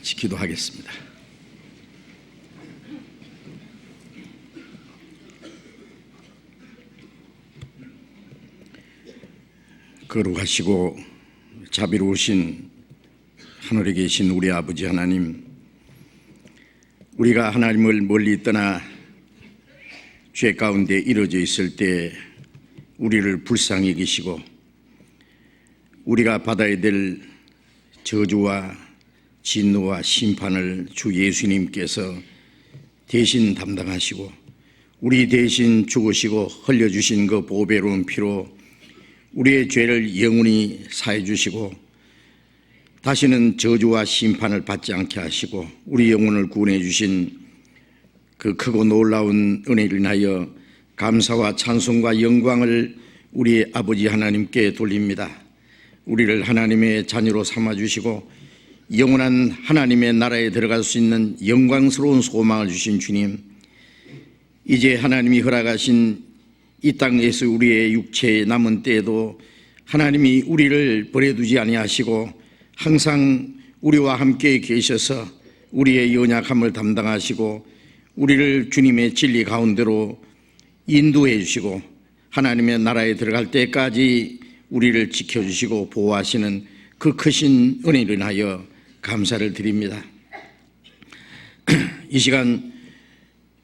같이 기도하겠습니다. 거룩하시고 자비로우신 하늘에 계신 우리 아버지 하나님, 우리가 하나님을 멀리 떠나 죄 가운데 이루어져 있을 때 우리를 불쌍히 여기시고 우리가 받아야 될 저주와 진노와 심판을 주 예수님께서 대신 담당하시고 우리 대신 죽으시고 흘려주신 그 보배로운 피로 우리의 죄를 영원히 사해 주시고 다시는 저주와 심판을 받지 않게 하시고 우리 영혼을 구원해 주신 그 크고 놀라운 은혜를 인하여 감사와 찬송과 영광을 우리 아버지 하나님께 돌립니다. 우리를 하나님의 자녀로 삼아주시고 영원한 하나님의 나라에 들어갈 수 있는 영광스러운 소망을 주신 주님, 이제 하나님이 허락하신 이 땅에서 우리의 육체의 남은 때에도 하나님이 우리를 버려두지 아니하시고 항상 우리와 함께 계셔서 우리의 연약함을 담당하시고 우리를 주님의 진리 가운데로 인도해 주시고 하나님의 나라에 들어갈 때까지 우리를 지켜주시고 보호하시는 그 크신 은혜를 인하여 감사를 드립니다. 이 시간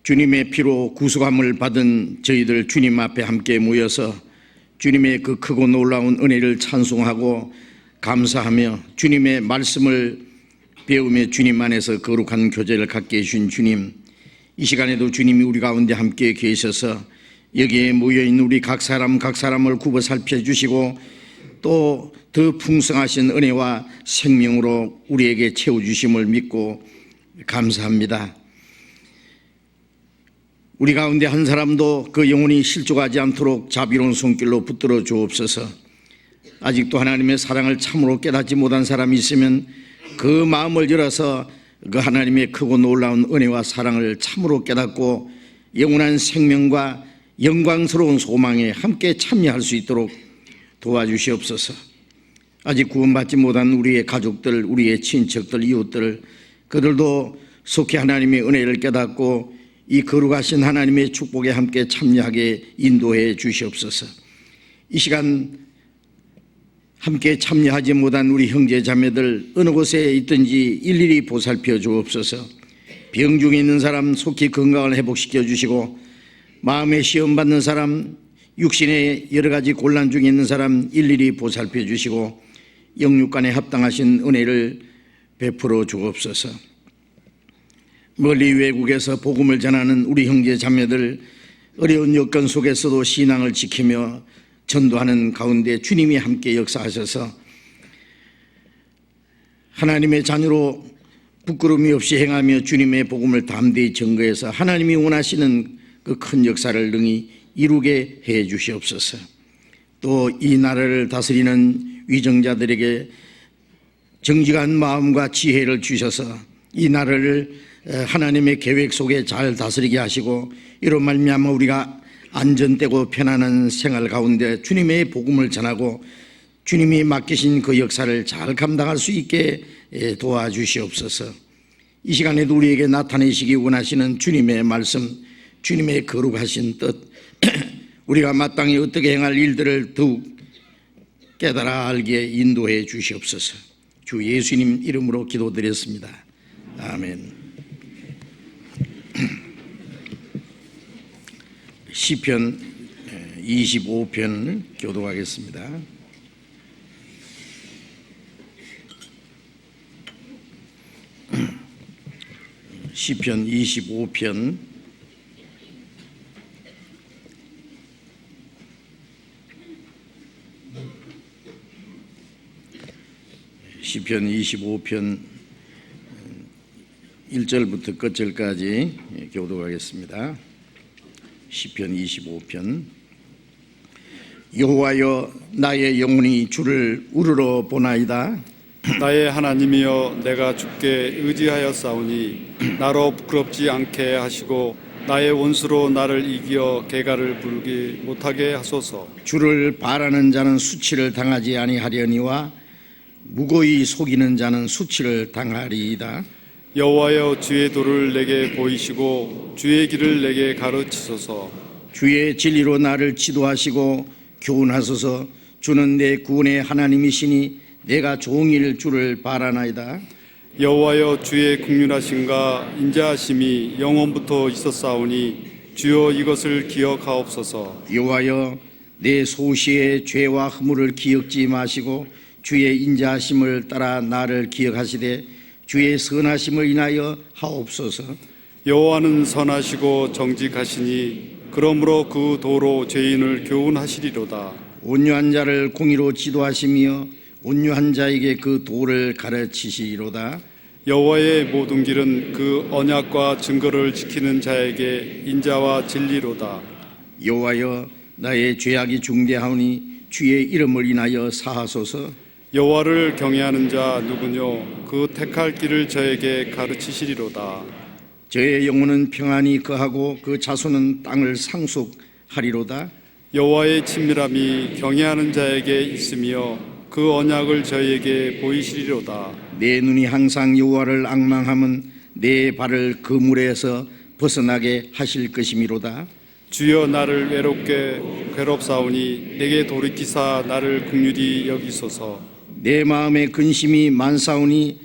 주님의 피로 구속함을 받은 저희들 주님 앞에 함께 모여서 주님의 그 크고 놀라운 은혜를 찬송하고 감사하며 주님의 말씀을 배우며 주님 안에서 거룩한 교제를 갖게 해주신 주님, 이 시간에도 주님이 우리 가운데 함께 계셔서 여기에 모여있는 우리 각 사람을 굽어 살펴주시고 또 더 풍성하신 은혜와 생명으로 우리에게 채워주심을 믿고 감사합니다. 우리 가운데 한 사람도 그 영혼이 실족하지 않도록 자비로운 손길로 붙들어 주옵소서. 아직도 하나님의 사랑을 참으로 깨닫지 못한 사람이 있으면 그 마음을 열어서 그 하나님의 크고 놀라운 은혜와 사랑을 참으로 깨닫고 영원한 생명과 영광스러운 소망에 함께 참여할 수 있도록 도와주시옵소서. 아직 구원받지 못한 우리의 가족들, 우리의 친척들, 이웃들, 그들도 속히 하나님의 은혜를 깨닫고 이 거룩하신 하나님의 축복에 함께 참여하게 인도해 주시옵소서. 이 시간 함께 참여하지 못한 우리 형제 자매들 어느 곳에 있든지 일일이 보살펴 주옵소서. 병 중에 있는 사람 속히 건강을 회복시켜 주시고 마음에 시험 받는 사람, 육신의 여러 가지 곤란 중에 있는 사람 일일이 보살펴 주시고 영육간에 합당하신 은혜를 베풀어 주옵소서. 멀리 외국에서 복음을 전하는 우리 형제 자매들 어려운 여건 속에서도 신앙을 지키며 전도하는 가운데 주님이 함께 역사하셔서 하나님의 자녀로 부끄러움이 없이 행하며 주님의 복음을 담대히 전거해서 하나님이 원하시는 그 큰 역사를 능히 이루게 해 주시옵소서. 또 이 나라를 다스리는 위정자들에게 정직한 마음과 지혜를 주셔서 이 나라를 하나님의 계획 속에 잘 다스리게 하시고 이로 말미암아 우리가 안전되고 편안한 생활 가운데 주님의 복음을 전하고 주님이 맡기신 그 역사를 잘 감당할 수 있게 도와주시옵소서. 이 시간에도 우리에게 나타내시기 원하시는 주님의 말씀, 주님의 거룩하신 뜻, 우리가 마땅히 어떻게 행할 일들을 더욱 깨달아 알게 인도해 주시옵소서. 주 예수님 이름으로 기도드렸습니다. 아멘. 시편 25편 교독하겠습니다. 시편 25편 시편 25편 1절부터 끝절까지 교독하겠습니다. 시편 25편. 여호와여, 나의 영혼이 주를 우러러 보나이다. 나의 하나님이여, 내가 주께 의지하였사오니 나로 부끄럽지 않게 하시고 나의 원수로 나를 이겨 개가를 부르기 못하게 하소서. 주를 바라는 자는 수치를 당하지 아니하려니와 무고히 속이는 자는 수치를 당하리이다. 여호와여 주의 도를 내게 보이시고 주의 길을 내게 가르치소서. 주의 진리로 나를 지도하시고 교훈하소서. 주는 내 구원의 하나님이시니 내가 종일 주를 바라나이다. 여호와여 주의 긍휼하심과 인자하심이 영원부터 있었사오니 주여 이것을 기억하옵소서. 여호와여 내 소시의 죄와 허물을 기억지 마시고 주의 인자하심을 따라 나를 기억하시되 주의 선하심을 인하여 하옵소서. 여호와는 선하시고 정직하시니 그러므로 그 도로 죄인을 교훈하시리로다. 온유한 자를 공의로 지도하시며 온유한 자에게 그 도를 가르치시리로다. 여호와의 모든 길은 그 언약과 증거를 지키는 자에게 인자와 진리로다. 여호와여 나의 죄악이 중대하오니 주의 이름을 인하여 사하소서. 여호와를 경외하는 자 누구뇨? 그 택할 길을 저에게 가르치시리로다. 저의 영혼은 평안히 거하고 그 자손은 땅을 상속하리로다. 여호와의 친밀함이 경외하는 자에게 있으며 그 언약을 저에게 보이시리로다. 내 눈이 항상 여호와를 앙망함은 내 발을 그 물에서 벗어나게 하실 것이미로다. 주여 나를 외롭게 괴롭사오니 내게 돌이키사 나를 긍휼히 여기소서. 내 마음에 근심이 많사오니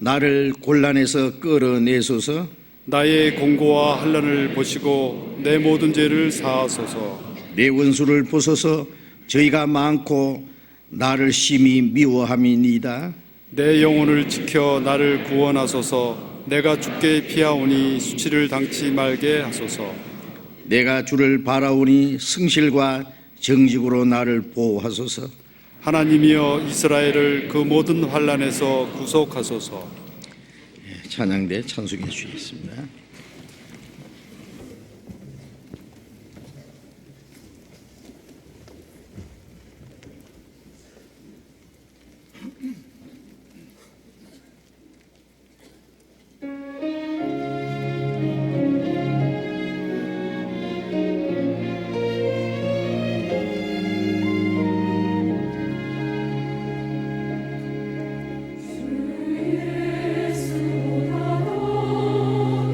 나를 곤란에서 끌어내소서. 나의 공고와 환난을 보시고 내 모든 죄를 사하소서. 내 원수를 보소서. 저희가 많고 나를 심히 미워함이니이다. 내 영혼을 지켜 나를 구원하소서. 내가 주께 피하오니 수치를 당치 말게 하소서. 내가 주를 바라오니 승실과 정직으로 나를 보호하소서. 하나님이여 이스라엘을 그 모든 환난에서 구속하소서. 찬양대 찬송해 주시겠습니다. 예수보다 더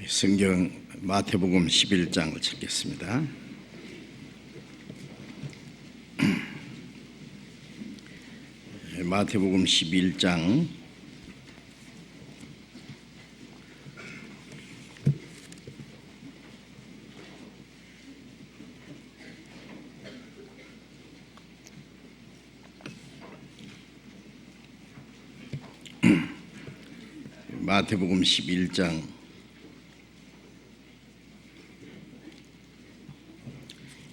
성경 마태복음 11장을 찾겠습니다. 마태복음 11장 마태복음 11장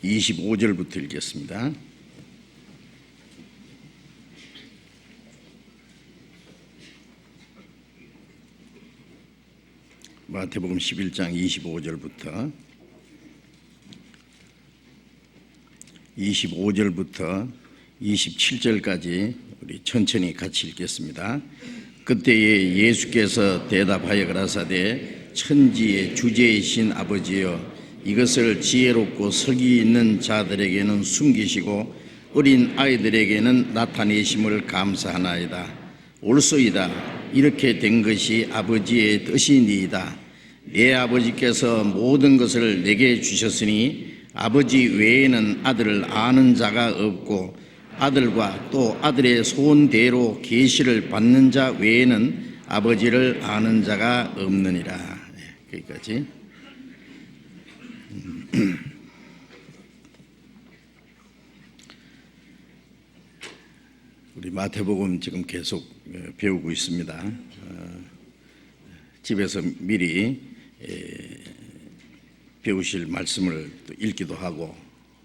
25절부터 읽겠습니다. 마태복음 11장 25절부터 27절까지 우리 천천히 같이 읽겠습니다. 그때에 예수께서 대답하여 가라사대 천지의 주제이신 아버지여 이것을 지혜롭고 설기 있는 자들에게는 숨기시고 어린 아이들에게는 나타내심을 감사하나이다. 옳소이다. 이렇게 된 것이 아버지의 뜻이니이다. 내 아버지께서 모든 것을 내게 주셨으니 아버지 외에는 아들을 아는 자가 없고 아들과 또 아들의 소원대로 계시를 받는 자 외에는 아버지를 아는 자가 없느니라. 여기까지. 우리 마태복음 지금 계속 배우고 있습니다. 집에서 미리 배우실 말씀을 읽기도 하고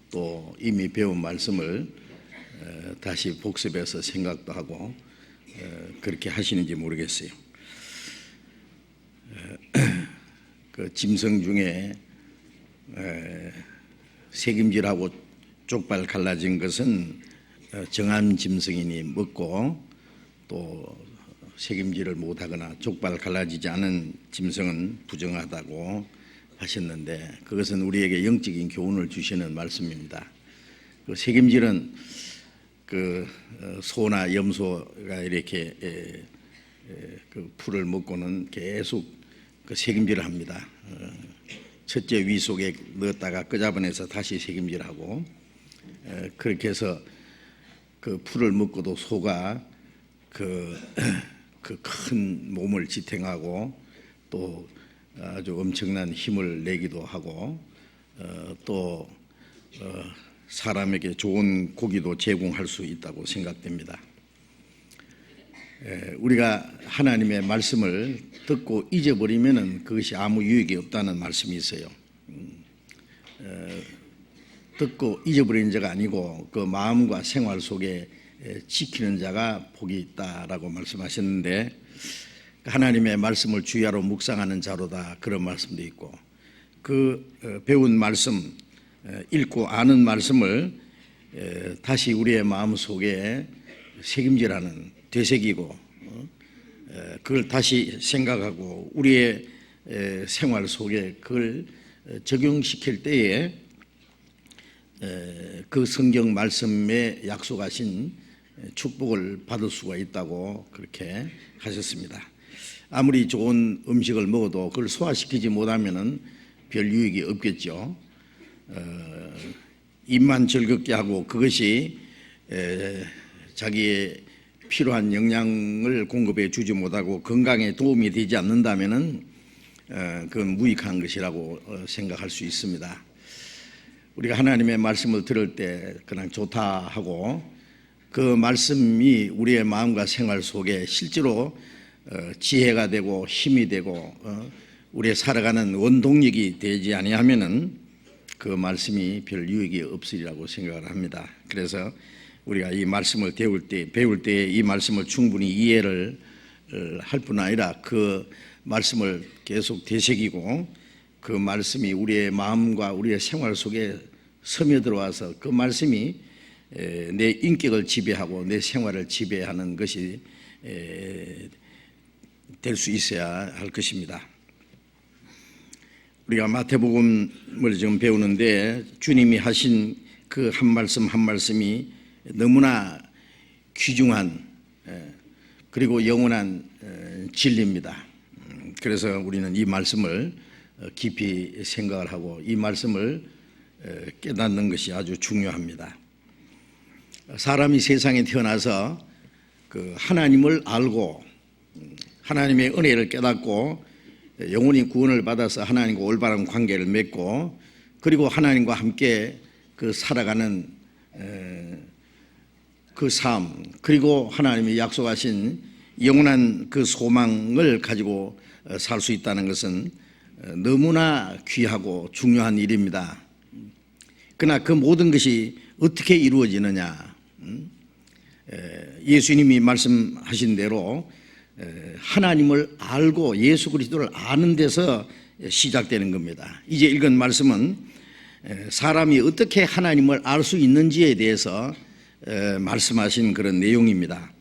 또 이미 배운 말씀을 다시 복습해서 생각도 하고 그렇게 하시는지 모르겠어요. 그 짐승 중에 새김질하고 족발 갈라진 것은 정한 짐승이니 먹고 또 새김질을 못하거나 족발 갈라지지 않은 짐승은 부정하다고 하셨는데 그것은 우리에게 영적인 교훈을 주시는 말씀입니다. 그 새김질은 그 소나 염소가 이렇게 그 풀을 먹고는 계속 그 새김질을 합니다. 첫째 위 속에 넣었다가 끄잡아내서 다시 새김질하고 그렇게 해서 그 풀을 먹고도 소가 그 큰 몸을 지탱하고 또 아주 엄청난 힘을 내기도 하고 또 사람에게 좋은 고기도 제공할 수 있다고 생각됩니다. 우리가 하나님의 말씀을 듣고 잊어버리면은 그것이 아무 유익이 없다는 말씀이 있어요. 듣고 잊어버리는 자가 아니고 그 마음과 생활 속에 지키는 자가 복이 있다라고 말씀하셨는데 하나님의 말씀을 주야로 묵상하는 자로다 그런 말씀도 있고 그 배운 말씀 읽고 아는 말씀을 다시 우리의 마음 속에 새김질하는 되새기고 그걸 다시 생각하고 우리의 생활 속에 그걸 적용시킬 때에 그 성경 말씀에 약속하신 축복을 받을 수가 있다고 그렇게 하셨습니다. 아무리 좋은 음식을 먹어도 그걸 소화시키지 못하면은 별 유익이 없겠죠. 입만 즐겁게 하고 그것이 자기의 필요한 영양을 공급해 주지 못하고 건강에 도움이 되지 않는다면은 그건 무익한 것이라고 생각할 수 있습니다. 우리가 하나님의 말씀을 들을 때 그냥 좋다 하고 그 말씀이 우리의 마음과 생활 속에 실제로 지혜가 되고 힘이 되고 우리의 살아가는 원동력이 되지 아니하면은 그 말씀이 별 유익이 없으리라고 생각을 합니다. 그래서 우리가 이 말씀을 배울 때 이 말씀을 충분히 이해를 할 뿐 아니라 그 말씀을 계속 되새기고 그 말씀이 우리의 마음과 우리의 생활 속에 스며들어와서 그 말씀이 내 인격을 지배하고 내 생활을 지배하는 것이 될 수 있어야 할 것입니다. 우리가 마태복음을 지금 배우는데 주님이 하신 그 한 말씀 한 말씀이 너무나 귀중한 그리고 영원한 진리입니다. 그래서 우리는 이 말씀을 깊이 생각을 하고 이 말씀을 깨닫는 것이 아주 중요합니다. 사람이 세상에 태어나서 그 하나님을 알고 하나님의 은혜를 깨닫고 영원히 구원을 받아서 하나님과 올바른 관계를 맺고 그리고 하나님과 함께 그 살아가는 그 삶 그리고 하나님이 약속하신 영원한 그 소망을 가지고 살 수 있다는 것은 너무나 귀하고 중요한 일입니다. 그러나 그 모든 것이 어떻게 이루어지느냐? 예수님이 말씀하신 대로 하나님을 알고 예수 그리스도를 아는 데서 시작되는 겁니다. 이제 읽은 말씀은 사람이 어떻게 하나님을 알 수 있는지에 대해서 말씀하신 그런 내용입니다.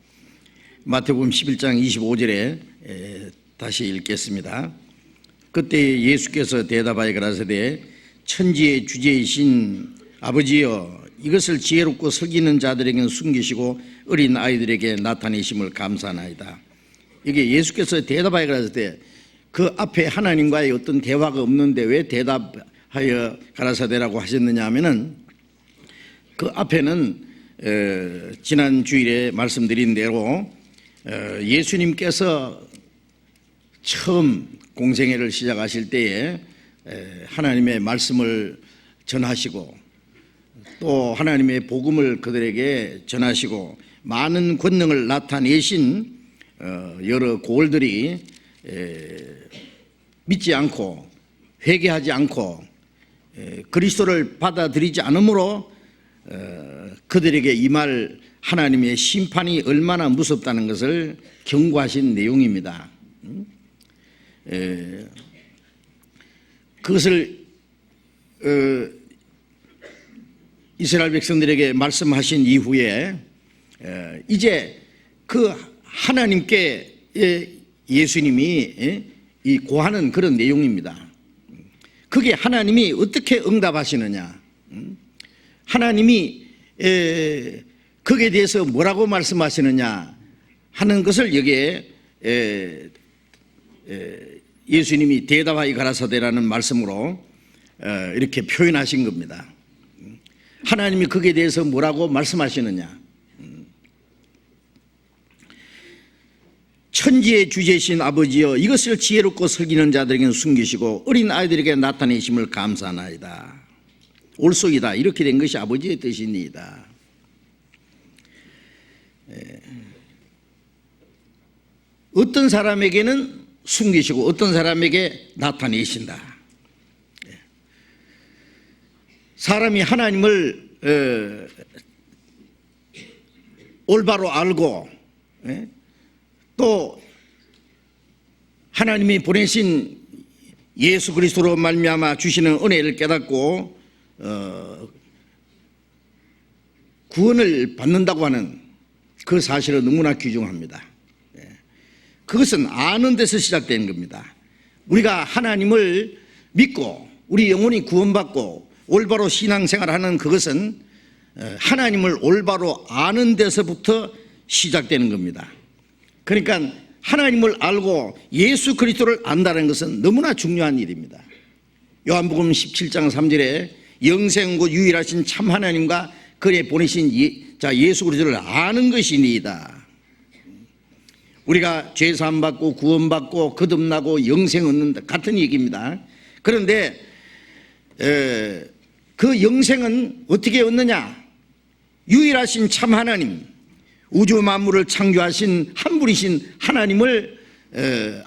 마태복음 11장 25절에 다시 읽겠습니다. 그때 예수께서 대답하여 가라사대 천지의 주제이신 아버지여 이것을 지혜롭고 슬기는 자들에게는 숨기시고 어린 아이들에게 나타내심을 감사하나이다. 이게 예수께서 대답하여 가라사대 그 앞에 하나님과의 어떤 대화가 없는데 왜 대답하여 가라사대라고 하셨느냐 하면은 그 앞에는 지난 주일에 말씀드린 대로 예수님께서 처음 공생애를 시작하실 때에 하나님의 말씀을 전하시고 또 하나님의 복음을 그들에게 전하시고 많은 권능을 나타내신 여러 고을들이 믿지 않고 회개하지 않고 그리스도를 받아들이지 않으므로 그들에게 임할 하나님의 심판이 얼마나 무섭다는 것을 경고하신 내용입니다. 그것을 이스라엘 백성들에게 말씀하신 이후에 이제 그 하나님께 예수님이 이 고하는 그런 내용입니다. 그게 하나님이 어떻게 응답하시느냐, 하나님이 거기에 대해서 뭐라고 말씀하시느냐 하는 것을 여기에 예수님이 대답하여 가라사대라는 말씀으로 이렇게 표현하신 겁니다. 하나님이 거기에 대해서 뭐라고 말씀하시느냐, 천지의 주제신 아버지여 이것을 지혜롭고 슬기는 자들에게는 숨기시고 어린 아이들에게 나타내심을 감사하나이다. 옳소이다. 이렇게 된 것이 아버지의 뜻이니이다. 어떤 사람에게는 숨기시고 어떤 사람에게 나타내신다. 사람이 하나님을 올바로 알고 또 하나님이 보내신 예수 그리스도로 말미암아 주시는 은혜를 깨닫고 구원을 받는다고 하는 그 사실은 너무나 귀중합니다. 그것은 아는 데서 시작되는 겁니다. 우리가 하나님을 믿고 우리 영혼이 구원받고 올바로 신앙생활하는 그것은 하나님을 올바로 아는 데서부터 시작되는 겁니다. 그러니까 하나님을 알고 예수 그리스도를 안다는 것은 너무나 중요한 일입니다. 요한복음 17장 3절에 영생고 유일하신 참 하나님과 그에 보내신 예수 그리스도를 아는 것이니이다. 우리가 죄 사함 받고 구원받고 거듭나고 영생 얻는다 같은 얘기입니다. 그런데 그 영생은 어떻게 얻느냐? 유일하신 참 하나님, 우주 만물을 창조하신 한 분이신 하나님을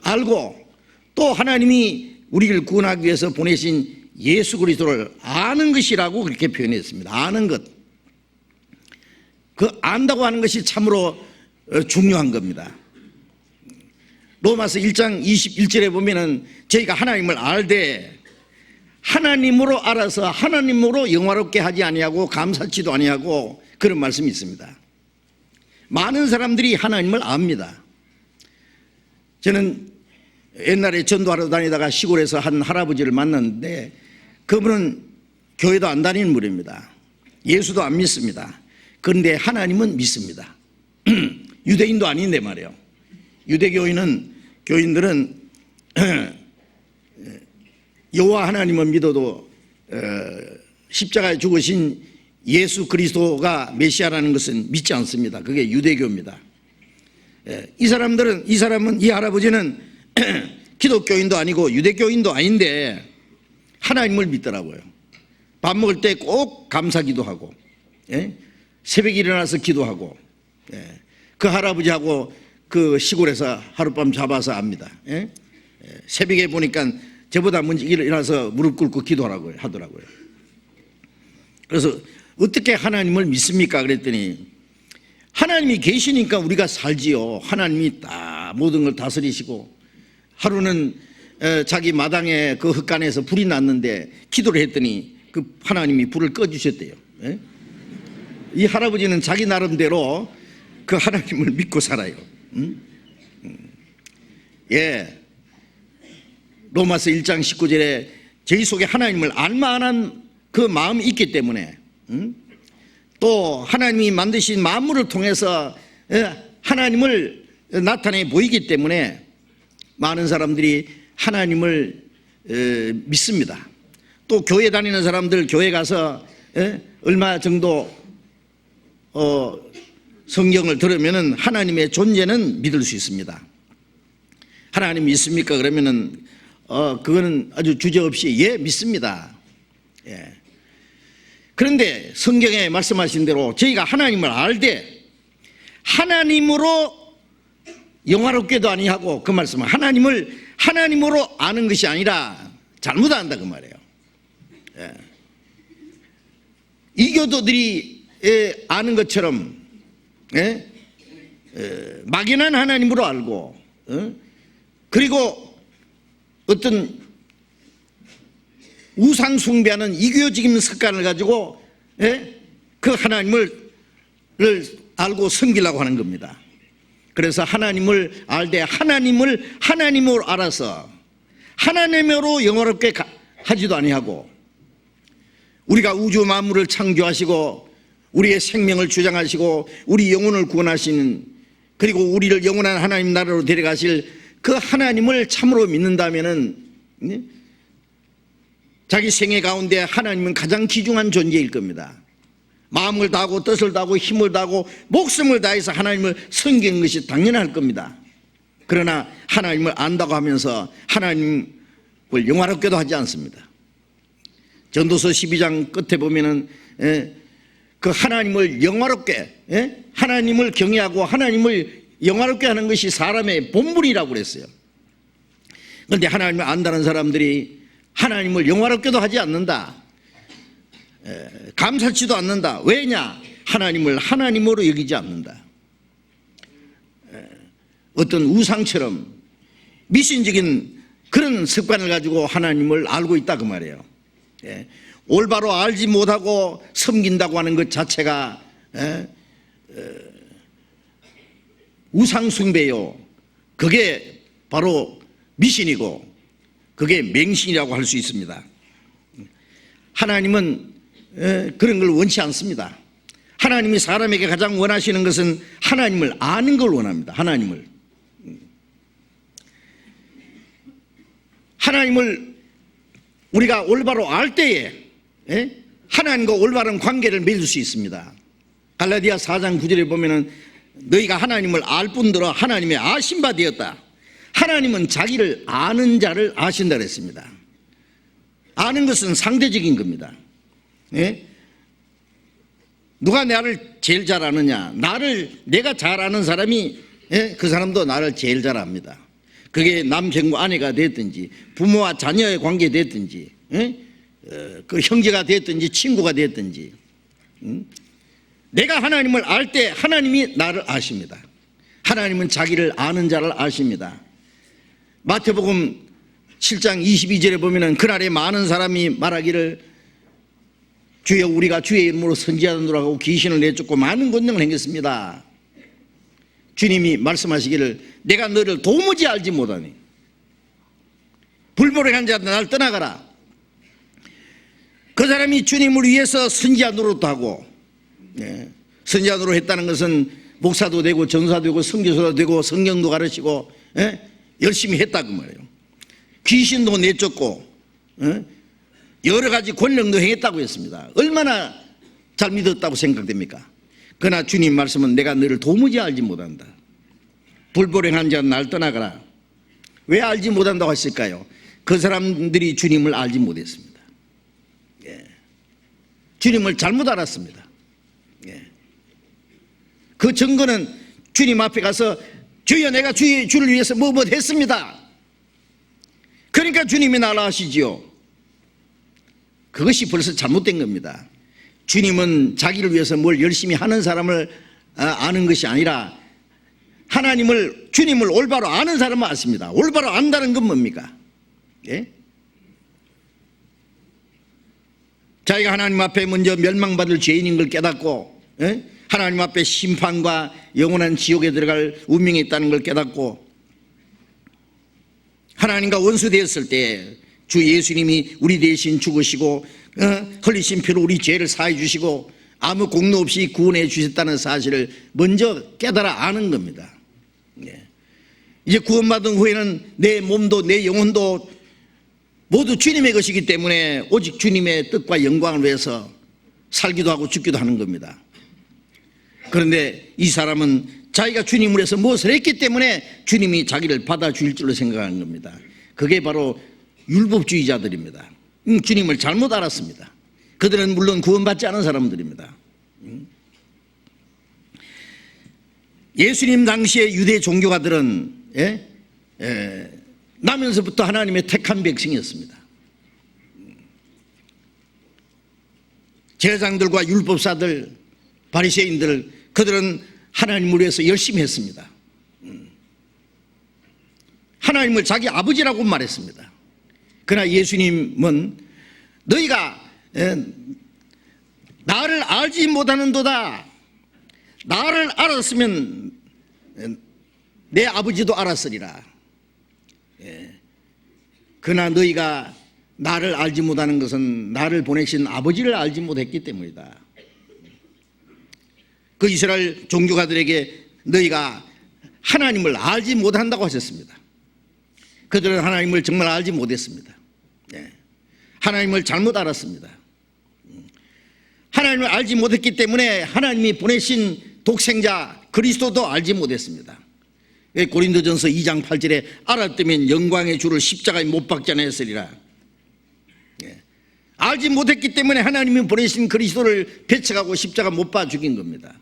알고 또 하나님이 우리를 구원하기 위해서 보내신 예수 그리스도를 아는 것이라고 그렇게 표현했습니다. 아는 것. 그 안다고 하는 것이 참으로 중요한 겁니다. 로마서 1장 21절에 보면은 저희가 하나님을 알되 하나님으로 알아서 하나님으로 영화롭게 하지 아니하고 감사치도 아니하고 그런 말씀이 있습니다. 많은 사람들이 하나님을 압니다. 저는 옛날에 전도하러 다니다가 시골에서 한 할아버지를 만났는데 그분은 교회도 안 다니는 분입니다. 예수도 안 믿습니다. 그런데 하나님은 믿습니다. 유대인도 아닌데 말이에요. 유대교인들은 여호와 하나님을 믿어도 십자가에 죽으신 예수 그리스도가 메시아라는 것은 믿지 않습니다. 그게 유대교입니다. 이 할아버지는 기독교인도 아니고 유대교인도 아닌데 하나님을 믿더라고요. 밥 먹을 때 꼭 감사기도 하고, 새벽에 일어나서 기도하고, 그 할아버지하고 그 시골에서 하룻밤 잡아서 압니다. 새벽에 보니까 저보다 먼저 일어나서 무릎 꿇고 기도하라고 하더라고요. 그래서 어떻게 하나님을 믿습니까? 그랬더니 하나님이 계시니까 우리가 살지요. 하나님이 다 모든 걸 다스리시고, 하루는 자기 마당에 그 흙간에서 불이 났는데 기도를 했더니 그 하나님이 불을 꺼주셨대요. 이 할아버지는 자기 나름대로 그 하나님을 믿고 살아요. 로마서 1장 19절에 저희 속에 하나님을 알만한 그 마음이 있기 때문에, 또 하나님이 만드신 만물을 통해서 하나님을 나타내 보이기 때문에 많은 사람들이 하나님을 믿습니다. 또 교회 다니는 사람들 교회 가서 얼마 정도 성경을 들으면은 하나님의 존재는 믿을 수 있습니다. 하나님 믿습니까? 그러면은 그거는 아주 주저없이 예, 믿습니다. 그런데 성경에 말씀하신 대로 저희가 하나님을 알되 하나님으로 영화롭게도 아니하고, 그 말씀은 하나님을 하나님으로 아는 것이 아니라 잘못 안다 그 말이에요. 이교도들이 아는 것처럼 막연한 하나님으로 알고, 그리고 어떤 우상 숭배하는 이교적인 습관을 가지고 그 하나님을 알고 섬기려고 하는 겁니다. 그래서 하나님을 알되 하나님을 하나님으로 알아서 하나님으로 영화롭게 하지도 아니하고, 우리가 우주 만물을 창조하시고 우리의 생명을 주장하시고 우리 영혼을 구원하시는, 그리고 우리를 영원한 하나님 나라로 데려가실 그 하나님을 참으로 믿는다면은 자기 생애 가운데 하나님은 가장 귀중한 존재일 겁니다. 마음을 다하고 뜻을 다하고 힘을 다하고 목숨을 다해서 하나님을 섬기는 것이 당연할 겁니다. 그러나 하나님을 안다고 하면서 하나님을 영화롭게도 하지 않습니다. 전도서 12장 끝에 보면은 그 하나님을 영화롭게, 하나님을 경외하고 하나님을 영화롭게 하는 것이 사람의 본분이라고 그랬어요. 그런데 하나님을 안다는 사람들이 하나님을 영화롭게도 하지 않는다, 감사치도 않는다. 왜냐? 하나님을 하나님으로 여기지 않는다. 어떤 우상처럼 미신적인 그런 습관을 가지고 하나님을 알고 있다 그 말이에요. 올바로 알지 못하고 섬긴다고 하는 것 자체가 우상숭배요. 그게 바로 미신이고 그게 맹신이라고 할 수 있습니다. 하나님은 그런 걸 원치 않습니다. 하나님이 사람에게 가장 원하시는 것은 하나님을 아는 걸 원합니다. 하나님을 우리가 올바로 알 때에 하나님과 올바른 관계를 맺을 수 있습니다. 갈라디아 4장 9절에 보면은 너희가 하나님을 알 뿐더러 하나님의 아신 바 되었다. 하나님은 자기를 아는 자를 아신다 그랬습니다. 아는 것은 상대적인 겁니다. 누가 나를 제일 잘 아느냐? 내가 잘 아는 사람이 그 사람도 나를 제일 잘 압니다. 그게 남편과 아내가 됐든지 부모와 자녀의 관계 됐든지 그 형제가 됐든지 친구가 됐든지, 내가 하나님을 알 때 하나님이 나를 아십니다. 하나님은 자기를 아는 자를 아십니다. 마태복음 7장 22절에 보면은 그날에 많은 사람이 말하기를 주여 우리가 주의 이름으로 선지자노라 하고 귀신을 내쫓고 많은 권능을 행했습니다. 주님이 말씀하시기를 내가 너를 도무지 알지 못하니 불보레한 자들 날 떠나가라. 그 사람이 주님을 위해서 선지자 노릇도 하고, 선지자 노릇 했다는 것은 목사도 되고 전사도 되고 선교사도 되고 성경도 가르치고 열심히 했다 그 말이에요. 귀신도 내쫓고 여러 가지 권력도 행했다고 했습니다. 얼마나 잘 믿었다고 생각됩니까? 그러나 주님 말씀은 내가 너를 도무지 알지 못한다. 불보령한 자는 날 떠나가라. 왜 알지 못한다고 했을까요? 그 사람들이 주님을 알지 못했습니다. 주님을 잘못 알았습니다. 그 증거는 주님 앞에 가서 주여 내가 주를 위해서 뭐 했습니다. 그러니까 주님이 나라 하시지요. 그것이 벌써 잘못된 겁니다. 주님은 자기를 위해서 뭘 열심히 하는 사람을 아는 것이 아니라 주님을 올바로 아는 사람을 아십니다. 올바로 안다는 건 뭡니까? 자기가 하나님 앞에 먼저 멸망받을 죄인인 걸 깨닫고 하나님 앞에 심판과 영원한 지옥에 들어갈 운명이 있다는 걸 깨닫고 하나님과 원수되었을 때 주 예수님이 우리 대신 죽으시고 흘리신 피로 우리 죄를 사해 주시고 아무 공로 없이 구원해 주셨다는 사실을 먼저 깨달아 아는 겁니다. 이제 구원받은 후에는 내 몸도 내 영혼도 모두 주님의 것이기 때문에 오직 주님의 뜻과 영광을 위해서 살기도 하고 죽기도 하는 겁니다. 그런데 이 사람은 자기가 주님을 위해서 무엇을 했기 때문에 주님이 자기를 받아주실 줄로 생각하는 겁니다. 그게 바로 율법주의자들입니다. 주님을 잘못 알았습니다. 그들은 물론 구원받지 않은 사람들입니다. 예수님 당시의 유대 종교가들은 나면서부터 하나님의 택한 백성이었습니다. 제사장들과 율법사들, 바리새인들, 그들은 하나님을 위해서 열심히 했습니다. 하나님을 자기 아버지라고 말했습니다. 그러나 예수님은 너희가 나를 알지 못하는도다. 나를 알았으면 내 아버지도 알았으리라. 그러나 너희가 나를 알지 못하는 것은 나를 보내신 아버지를 알지 못했기 때문이다. 그 이스라엘 종교가들에게 너희가 하나님을 알지 못한다고 하셨습니다. 그들은 하나님을 정말 알지 못했습니다. 하나님을 잘못 알았습니다. 하나님을 알지 못했기 때문에 하나님이 보내신 독생자 그리스도도 알지 못했습니다. 고린도전서 2장 8절에 알았다면 영광의 주를 십자가에 못 박지 않았으리라. 알지 못했기 때문에 하나님이 보내신 그리스도를 배척하고 십자가 못 봐 죽인 겁니다.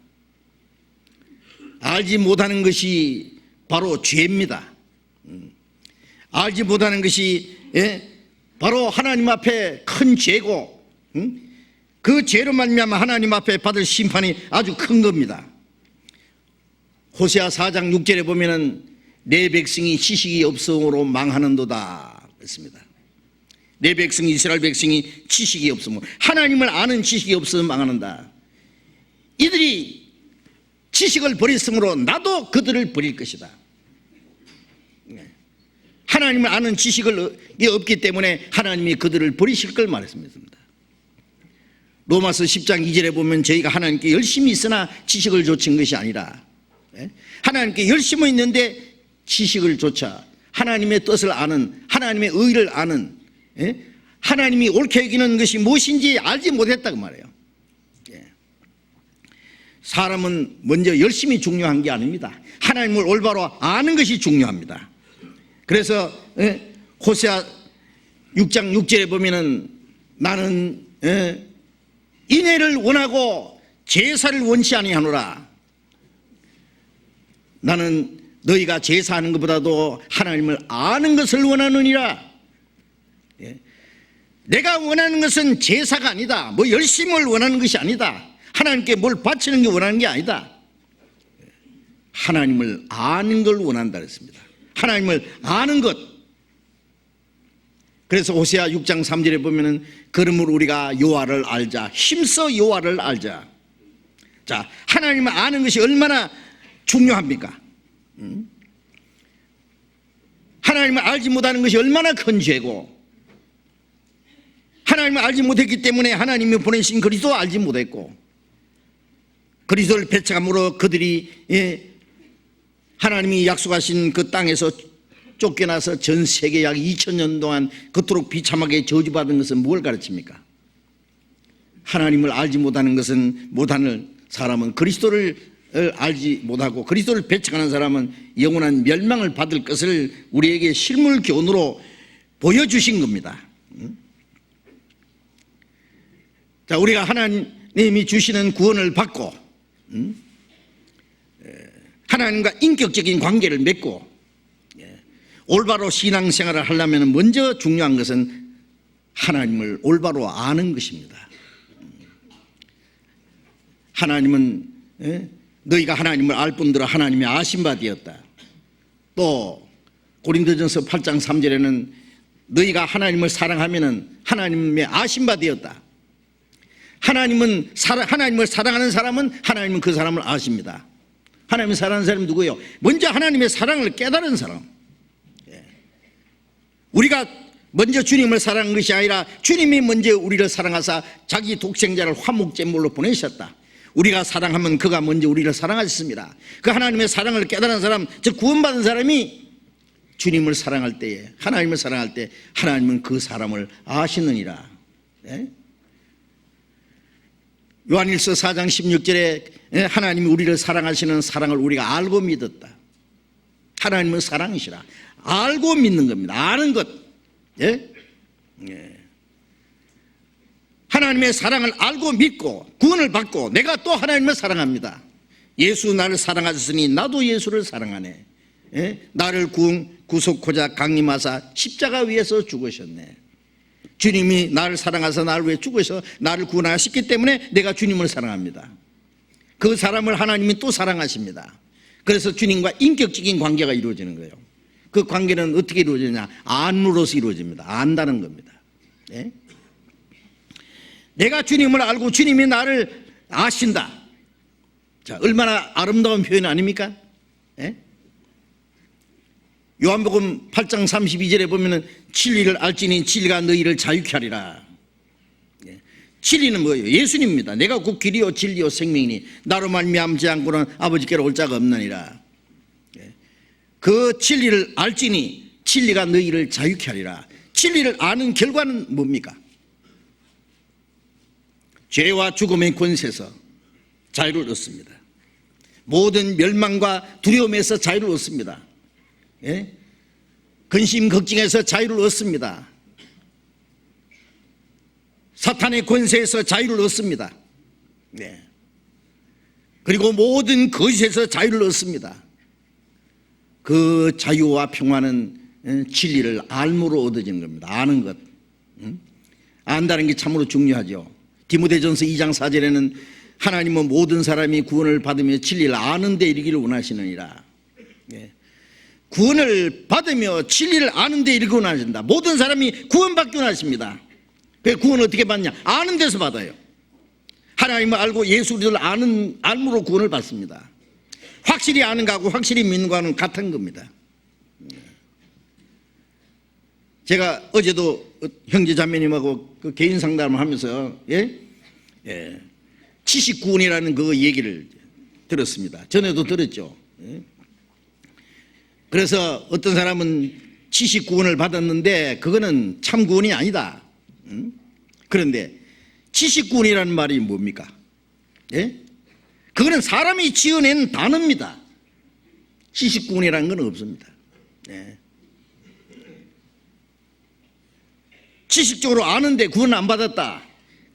알지 못하는 것이 바로 죄입니다. 알지 못하는 것이 바로 하나님 앞에 큰 죄고 그 죄로 말미암아 하나님 앞에 받을 심판이 아주 큰 겁니다. 호세아 4장 6절에 보면은 내 백성이 지식이 없음으로 망하는도다 그랬습니다. 내 백성이 이스라엘 백성이 지식이 없으면 하나님을 아는 지식이 없으면 망하는다. 이들이 지식을 버렸으므로 나도 그들을 버릴 것이다. 하나님을 아는 지식이 없기 때문에 하나님이 그들을 버리실 걸 말했습니다. 로마서 10장 2절에 보면 저희가 하나님께 열심히 있으나 지식을 좇은 것이 아니라 하나님께 열심히 있는데 지식을 좇아 하나님의 뜻을 아는 하나님의 의를 아는 하나님이 옳게 여기는 것이 무엇인지 알지 못했다고 말해요. 사람은 먼저 열심히 중요한 게 아닙니다. 하나님을 올바로 아는 것이 중요합니다. 그래서 호세아 6장 6절에 보면은 나는 인애를 원하고 제사를 원치 아니하노라. 나는 너희가 제사하는 것보다도 하나님을 아는 것을 원하느니라. 내가 원하는 것은 제사가 아니다. 뭐 열심을 원하는 것이 아니다. 하나님께 뭘 바치는 게 원하는 게 아니다. 하나님을 아는 걸 원한다 그랬습니다. 하나님을 아는 것. 그래서 호세아 6장 3절에 보면은 그러므로 우리가 여호와를 알자. 힘써 여호와를 알자. 자, 하나님을 아는 것이 얼마나 중요합니까? 하나님을 알지 못하는 것이 얼마나 큰 죄고 하나님을 알지 못했기 때문에 하나님이 보내신 그리스도 알지 못했고 그리스도를 배척함으로 그들이 하나님이 약속하신 그 땅에서 쫓겨나서 전 세계 약 2000년 동안 그토록 비참하게 저주받은 것은 뭘 가르칩니까? 하나님을 알지 못하는 사람은 그리스도를 알지 못하고 그리스도를 배척하는 사람은 영원한 멸망을 받을 것을 우리에게 실물교훈으로 보여주신 겁니다. 자, 우리가 하나님이 주시는 구원을 받고 하나님과 인격적인 관계를 맺고 올바로 신앙생활을 하려면 먼저 중요한 것은 하나님을 올바로 아는 것입니다. 하나님은 너희가 하나님을 알 뿐더러 하나님이 아신 바 되었다. 또 고린도전서 8장 3절에는 너희가 하나님을 사랑하면 하나님의 아신 바 되었다. 하나님을 사랑하는 사람은 하나님은 그 사람을 아십니다. 하나님을 사랑하는 사람이 누구예요? 먼저 하나님의 사랑을 깨달은 사람. 우리가 먼저 주님을 사랑한 것이 아니라 주님이 먼저 우리를 사랑하사 자기 독생자를 화목제물로 보내셨다. 우리가 사랑하면 그가 먼저 우리를 사랑하셨습니다. 그 하나님의 사랑을 깨달은 사람, 즉 구원받은 사람이 주님을 사랑할 때에, 하나님을 사랑할 때 하나님은 그 사람을 아시느니라. 요한일서 4장 16절에 하나님이 우리를 사랑하시는 사랑을 우리가 알고 믿었다. 하나님은 사랑이시라. 알고 믿는 겁니다. 아는 것. 하나님의 사랑을 알고 믿고 구원을 받고 내가 또 하나님을 사랑합니다. 예수 나를 사랑하셨으니 나도 예수를 사랑하네. 나를 구속하자 강림하사 십자가 위에서 죽으셨네. 주님이 나를 사랑하사 나를 위해 죽으셔서 나를 구원하셨기 때문에 내가 주님을 사랑합니다. 그 사람을 하나님이 또 사랑하십니다. 그래서 주님과 인격적인 관계가 이루어지는 거예요. 그 관계는 어떻게 이루어지냐? 안으로서 이루어집니다. 안다는 겁니다. 내가 주님을 알고 주님이 나를 아신다. 자, 얼마나 아름다운 표현 아닙니까? 요한복음 8장 32절에 보면은 진리를 알지니 진리가 너희를 자유케 하리라. 진리는 뭐예요? 예수님입니다. 내가 곧 길이요 진리요 생명이니 나로 말미암지 않고는 아버지께로 올 자가 없느니라. 그 진리를 알지니 진리가 너희를 자유케 하리라. 진리를 아는 결과는 뭡니까? 죄와 죽음의 권세에서 자유를 얻습니다. 모든 멸망과 두려움에서 자유를 얻습니다. 근심 걱정에서 자유를 얻습니다. 사탄의 권세에서 자유를 얻습니다. 그리고 모든 거짓에서 자유를 얻습니다. 그 자유와 평화는 진리를 알므로 얻어지는 겁니다. 아는 것. 안다는 게 참으로 중요하죠. 디모데전서 2장 4절에는 하나님은 모든 사람이 구원을 받으며 진리를 아는 데 이르기를 원하시느니라. 구원을 받으며 진리를 아는 데 이르기를 원하신다. 모든 사람이 구원받기 원하십니다. 그 구원을 어떻게 받냐? 아는 데서 받아요. 하나님을 알고 예수를 알므로 구원을 받습니다. 확실히 아는 거하고 확실히 믿는 거하고는 같은 겁니다. 제가 어제도 형제 자매님하고 그 개인 상담을 하면서 79원이라는 그 얘기를 들었습니다. 전에도 들었죠. 그래서 어떤 사람은 79원을 받았는데 그거는 참 구원이 아니다. 그런데 79원이라는 말이 뭡니까? 그거는 사람이 지어낸 단어입니다. 79원이라는 건 없습니다. 지식적으로 아는데 구원 안 받았다.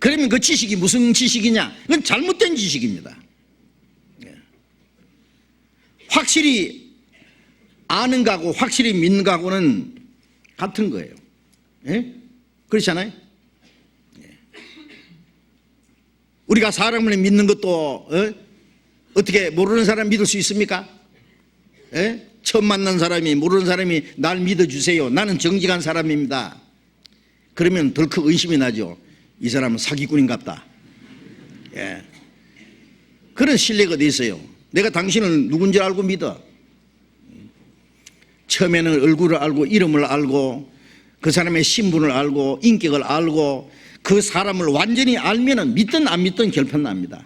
그러면 그 지식이 무슨 지식이냐? 그건 잘못된 지식입니다. 확실히 아는 거하고 확실히 믿는 거하고는 같은 거예요. 그렇잖아요? 우리가 사람을 믿는 것도 어떻게 모르는 사람 믿을 수 있습니까? 처음 만난 사람이 모르는 사람이 날 믿어주세요. 나는 정직한 사람입니다. 그러면 덜컥 의심이 나죠. 이 사람은 사기꾼인갑다. 그런 신뢰가 어디 있어요? 내가 당신을 누군지 알고 믿어. 처음에는 얼굴을 알고 이름을 알고 그 사람의 신분을 알고 인격을 알고 그 사람을 완전히 알면은 믿든 안 믿든 결판 납니다.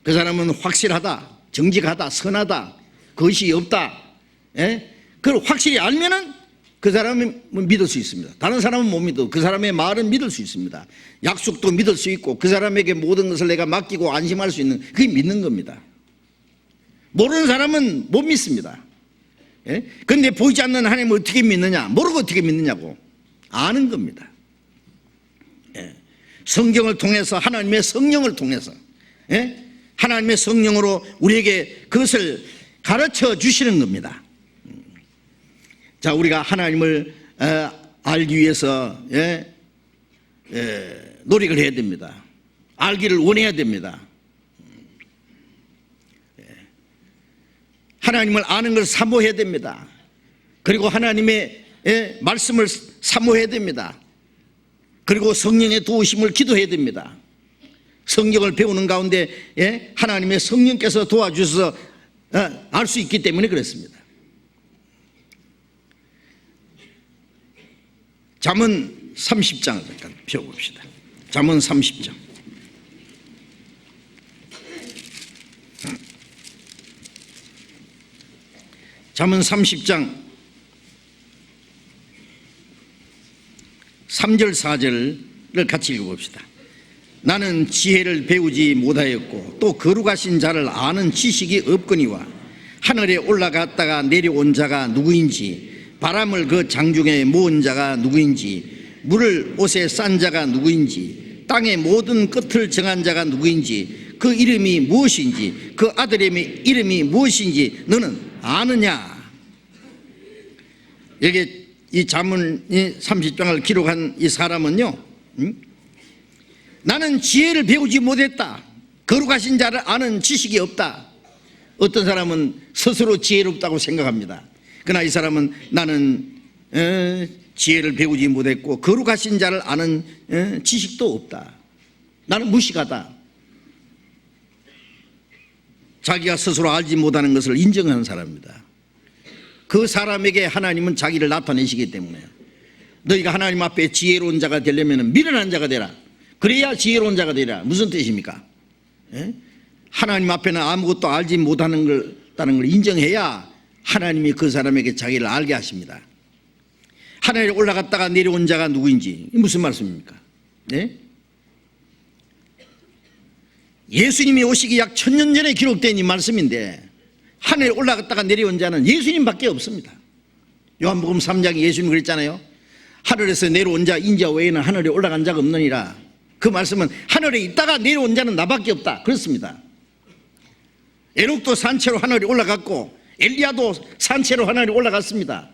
그 사람은 확실하다, 정직하다, 선하다, 거짓이 없다. 그걸 확실히 알면은 그 사람은 믿을 수 있습니다. 다른 사람은 못 믿어. 그 사람의 말은 믿을 수 있습니다. 약속도 믿을 수 있고 그 사람에게 모든 것을 내가 맡기고 안심할 수 있는, 그게 믿는 겁니다. 모르는 사람은 못 믿습니다. 그런데 보이지 않는 하나님을 어떻게 믿느냐? 모르고 어떻게 믿느냐고. 아는 겁니다. 성경을 통해서, 하나님의 성령을 통해서, 하나님의 성령으로 우리에게 그것을 가르쳐 주시는 겁니다. 자, 우리가 하나님을 알기 위해서 노력을 해야 됩니다. 알기를 원해야 됩니다. 하나님을 아는 걸 사모해야 됩니다. 그리고 하나님의 말씀을 사모해야 됩니다. 그리고 성령의 도우심을 기도해야 됩니다. 성경을 배우는 가운데 하나님의 성령께서 도와주셔서 알 수 있기 때문에 그렇습니다. 잠언 30장을 잠깐 펴봅시다. 잠언 30장. 잠언 30장 3절 4절을 같이 읽어봅시다. 나는 지혜를 배우지 못하였고 또 거룩하신 자를 아는 지식이 없거니와 하늘에 올라갔다가 내려온 자가 누구인지 바람을 그 장중에 모은 자가 누구인지 물을 옷에 싼 자가 누구인지 땅의 모든 끝을 정한 자가 누구인지 그 이름이 무엇인지 그 아들의 이름이 무엇인지 너는 아느냐. 여기 이 잠언 30장을 기록한 이 사람은요, 나는 지혜를 배우지 못했다. 거룩하신 자를 아는 지식이 없다. 어떤 사람은 스스로 지혜롭다고 생각합니다. 그러나 이 사람은 나는 지혜를 배우지 못했고 거룩하신 자를 아는 지식도 없다. 나는 무식하다. 자기가 스스로 알지 못하는 것을 인정하는 사람입니다. 그 사람에게 하나님은 자기를 나타내시기 때문에 너희가 하나님 앞에 지혜로운 자가 되려면 미련한 자가 되라. 그래야 지혜로운 자가 되라. 무슨 뜻입니까? 하나님 앞에는 아무것도 알지 못하는 걸 인정해야 하나님이 그 사람에게 자기를 알게 하십니다. 하늘에 올라갔다가 내려온 자가 누구인지 무슨 말씀입니까? 예수님이 오시기 약 1000년 전에 기록된 이 말씀인데 하늘에 올라갔다가 내려온 자는 예수님밖에 없습니다. 요한복음 3장에 예수님 그랬잖아요. 하늘에서 내려온 자 인자 외에는 하늘에 올라간 자가 없느니라. 그 말씀은 하늘에 있다가 내려온 자는 나밖에 없다. 그렇습니다. 에녹도 산채로 하늘에 올라갔고 엘리야도 산채로 하늘에 올라갔습니다.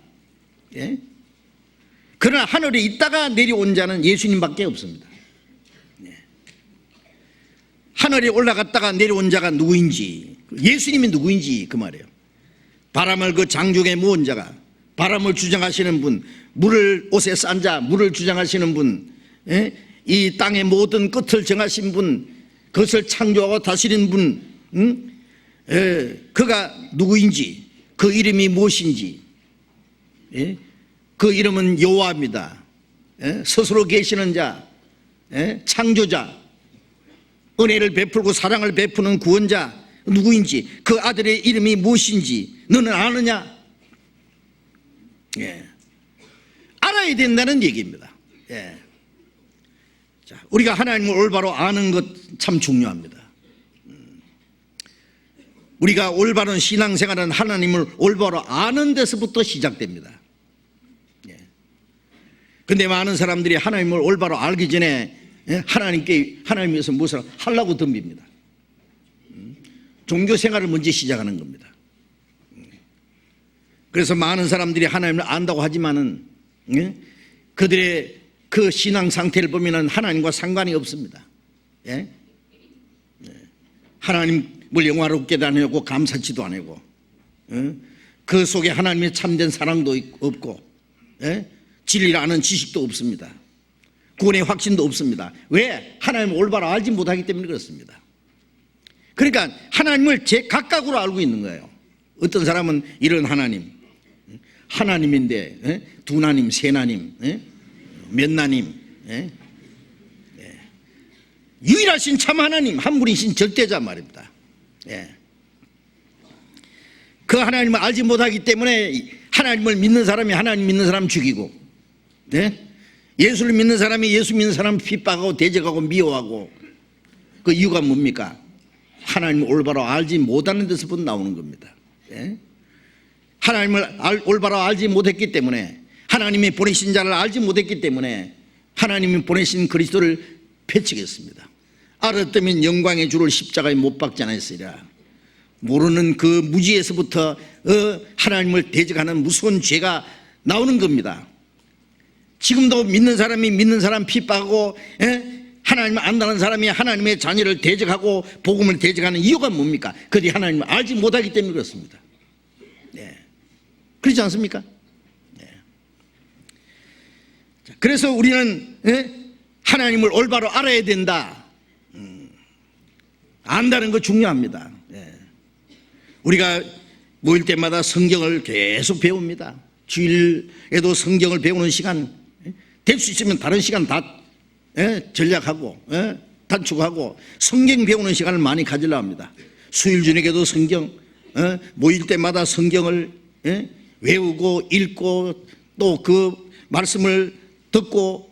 그러나 하늘에 있다가 내려온 자는 예수님밖에 없습니다. 하늘에 올라갔다가 내려온 자가 누구인지, 예수님이 누구인지 그 말이에요. 바람을 그 장중에 모은 자가, 바람을 주장하시는 분, 물을 옷에 싼 자, 물을 주장하시는 분, 이 땅의 모든 끝을 정하신 분, 그것을 창조하고 다스리는 분, 그가 누구인지, 그 이름이 무엇인지, 그 이름은 여호와입니다. 스스로 계시는 자, 창조자, 은혜를 베풀고 사랑을 베푸는 구원자 누구인지, 그 아들의 이름이 무엇인지 너는 아느냐? 알아야 된다는 얘기입니다. 자, 우리가 하나님을 올바로 아는 것 참 중요합니다. 우리가 올바른 신앙생활은 하나님을 올바로 아는 데서부터 시작됩니다. 그런데 많은 사람들이 하나님을 올바로 알기 전에 하나님 위해서 무엇을 하려고 덤빕니다. 종교생활을 먼저 시작하는 겁니다. 그래서 많은 사람들이 하나님을 안다고 하지만은 그들의 그 신앙 상태를 보면은 하나님과 상관이 없습니다. 하나님을 영화롭게도 안 하고 감사치도 안 하고 그 속에 하나님의 참된 사랑도 없고 진리를 아는 지식도 없습니다. 구원의 확신도 없습니다. 왜? 하나님을 올바로 알지 못하기 때문에 그렇습니다. 그러니까 하나님을 제 각각으로 알고 있는 거예요. 어떤 사람은 이런 하나님인데 두나님, 세나님, 몇나님, 유일하신 참 하나님, 한 분이신 절대자 말입니다. 그 하나님을 알지 못하기 때문에 하나님을 믿는 사람이 하나님 믿는 사람 죽이고, 네? 예수를 믿는 사람이 예수 믿는 사람 핍박하고 대적하고 미워하고, 그 이유가 뭡니까? 하나님을 올바로 알지 못하는 데서부터 나오는 겁니다. 네? 하나님을 올바로 알지 못했기 때문에, 하나님이 보내신 자를 알지 못했기 때문에 하나님이 보내신 그리스도를 배척했습니다. 알았다면 영광의 주를 십자가에 못 박지 않았으리라. 모르는 그 무지에서부터 하나님을 대적하는 무서운 죄가 나오는 겁니다. 지금도 믿는 사람이 믿는 사람 핍박하고, 하나님을 안다는 사람이 하나님의 자녀를 대적하고 복음을 대적하는 이유가 뭡니까? 그들이 하나님을 알지 못하기 때문에 그렇습니다. 네. 그렇지 않습니까? 네. 자, 그래서 우리는 하나님을 올바로 알아야 된다. 안다는 거 중요합니다. 네. 우리가 모일 때마다 성경을 계속 배웁니다. 주일에도 성경을 배우는 시간, 될 수 있으면 다른 시간 다 전략하고 단축하고 성경 배우는 시간을 많이 가지려 합니다. 수요일 저녁에도 성경, 모일 때마다 성경을 외우고 읽고 또 그 말씀을 듣고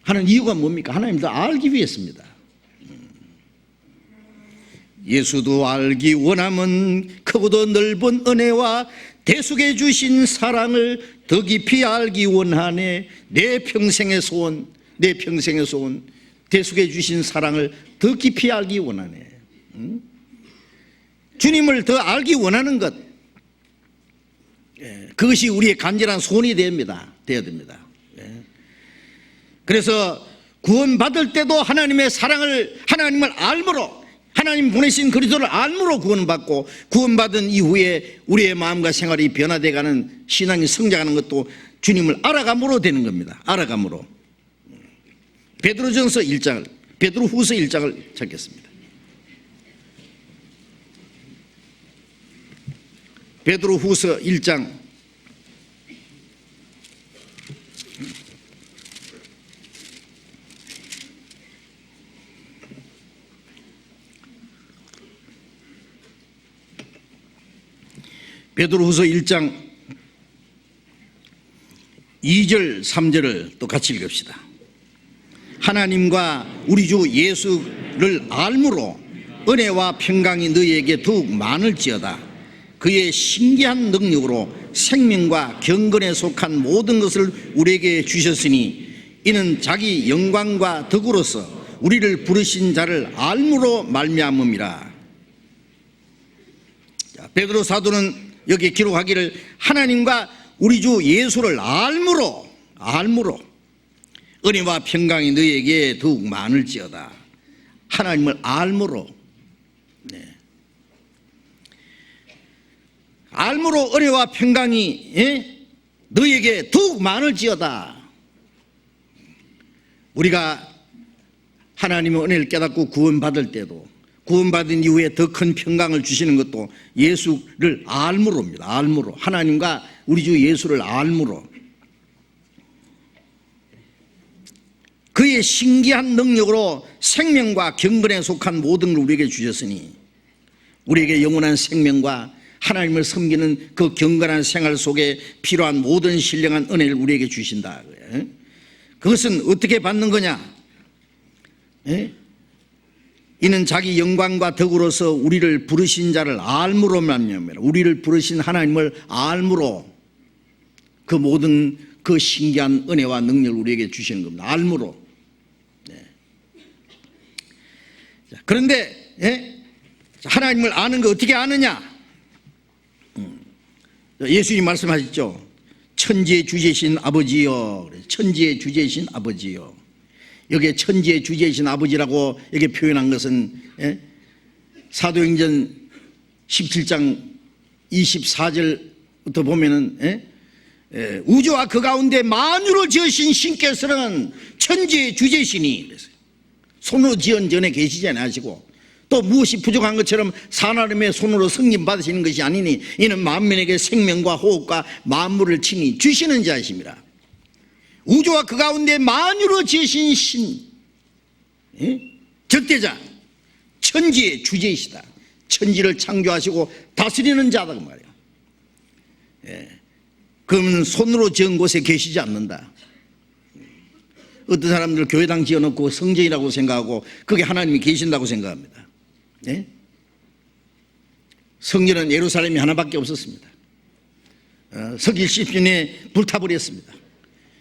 하는 이유가 뭡니까? 하나님도 알기 위해서입니다. 예수도 알기 원함은 크고도 넓은 은혜와 대속해 주신 사랑을 더 깊이 알기 원하네. 내 평생의 소원, 내 평생의 소원, 대속해 주신 사랑을 더 깊이 알기 원하네. 주님을 더 알기 원하는 것, 그것이 우리의 간절한 소원이 되어야 됩니다. 그래서 구원받을 때도 하나님의 사랑을, 하나님을 알므로, 하나님 보내신 그리스도를 알므로 구원받고, 구원받은 이후에 우리의 마음과 생활이 변화되어가는 신앙이 성장하는 것도 주님을 알아감으로 되는 겁니다. 알아감으로. 베드로전서 1장을, 베드로후서 1장을 찾겠습니다. 베드로후서 1장 베드로후서 1장 2절 3절을 또 같이 읽읍시다. 하나님과 우리 주 예수를 알므로 은혜와 평강이 너희에게 더욱 많을지어다. 그의 신기한 능력으로 생명과 경건에 속한 모든 것을 우리에게 주셨으니 이는 자기 영광과 덕으로서 우리를 부르신 자를 알므로 말미암음이라. 베드로 사도는 여기 기록하기를 하나님과 우리 주 예수를 알므로 은혜와 평강이 너희에게 더욱 많을지어다. 하나님을 알므로, 알므로 은혜와 평강이 너희에게 더욱 많을지어다. 우리가 하나님의 은혜를 깨닫고 구원받을 때도, 구원받은 이후에 더 큰 평강을 주시는 것도 예수를 알므로입니다. 알므로, 하나님과 우리 주 예수를 알므로, 그의 신기한 능력으로 생명과 경건에 속한 모든 걸 우리에게 주셨으니 우리에게 영원한 생명과 하나님을 섬기는 그 경건한 생활 속에 필요한 모든 신령한 은혜를 우리에게 주신다. 그것은 어떻게 받는 거냐? 이는 자기 영광과 덕으로서 우리를 부르신 자를 알므로 말미암아, 우리를 부르신 하나님을 알므로 그 모든 그 신기한 은혜와 능력을 우리에게 주시는 겁니다. 알므로. 그런데 하나님을 아는 거 어떻게 아느냐? 예수님 말씀하셨죠. 천지의 주제신 아버지여. 천지의 주제신 아버지여. 여기에 천지의 주제이신 아버지라고 여기 표현한 것은 사도행전 17장 24절부터 보면은 우주와 그 가운데 만유를 지으신 신께서는 천지의 주제이시니 그랬어요. 손으로 지은 전에 계시지 않으시고 또 무엇이 부족한 것처럼 사나름의 손으로 승림 받으시는 것이 아니니 이는 만민에게 생명과 호흡과 만물을 친히 주시는 자이심이라. 우주와 그 가운데 만유로 지으신 신, 적대자, 천지의 주제이시다. 천지를 창조하시고 다스리는 자다 그 말이야. 그러면 손으로 지은 곳에 계시지 않는다. 어떤 사람들 교회당 지어놓고 성전이라고 생각하고 그게 하나님이 계신다고 생각합니다. 네? 성전은 예루살렘이 하나밖에 없었습니다. 서기 10년에 불타버렸습니다.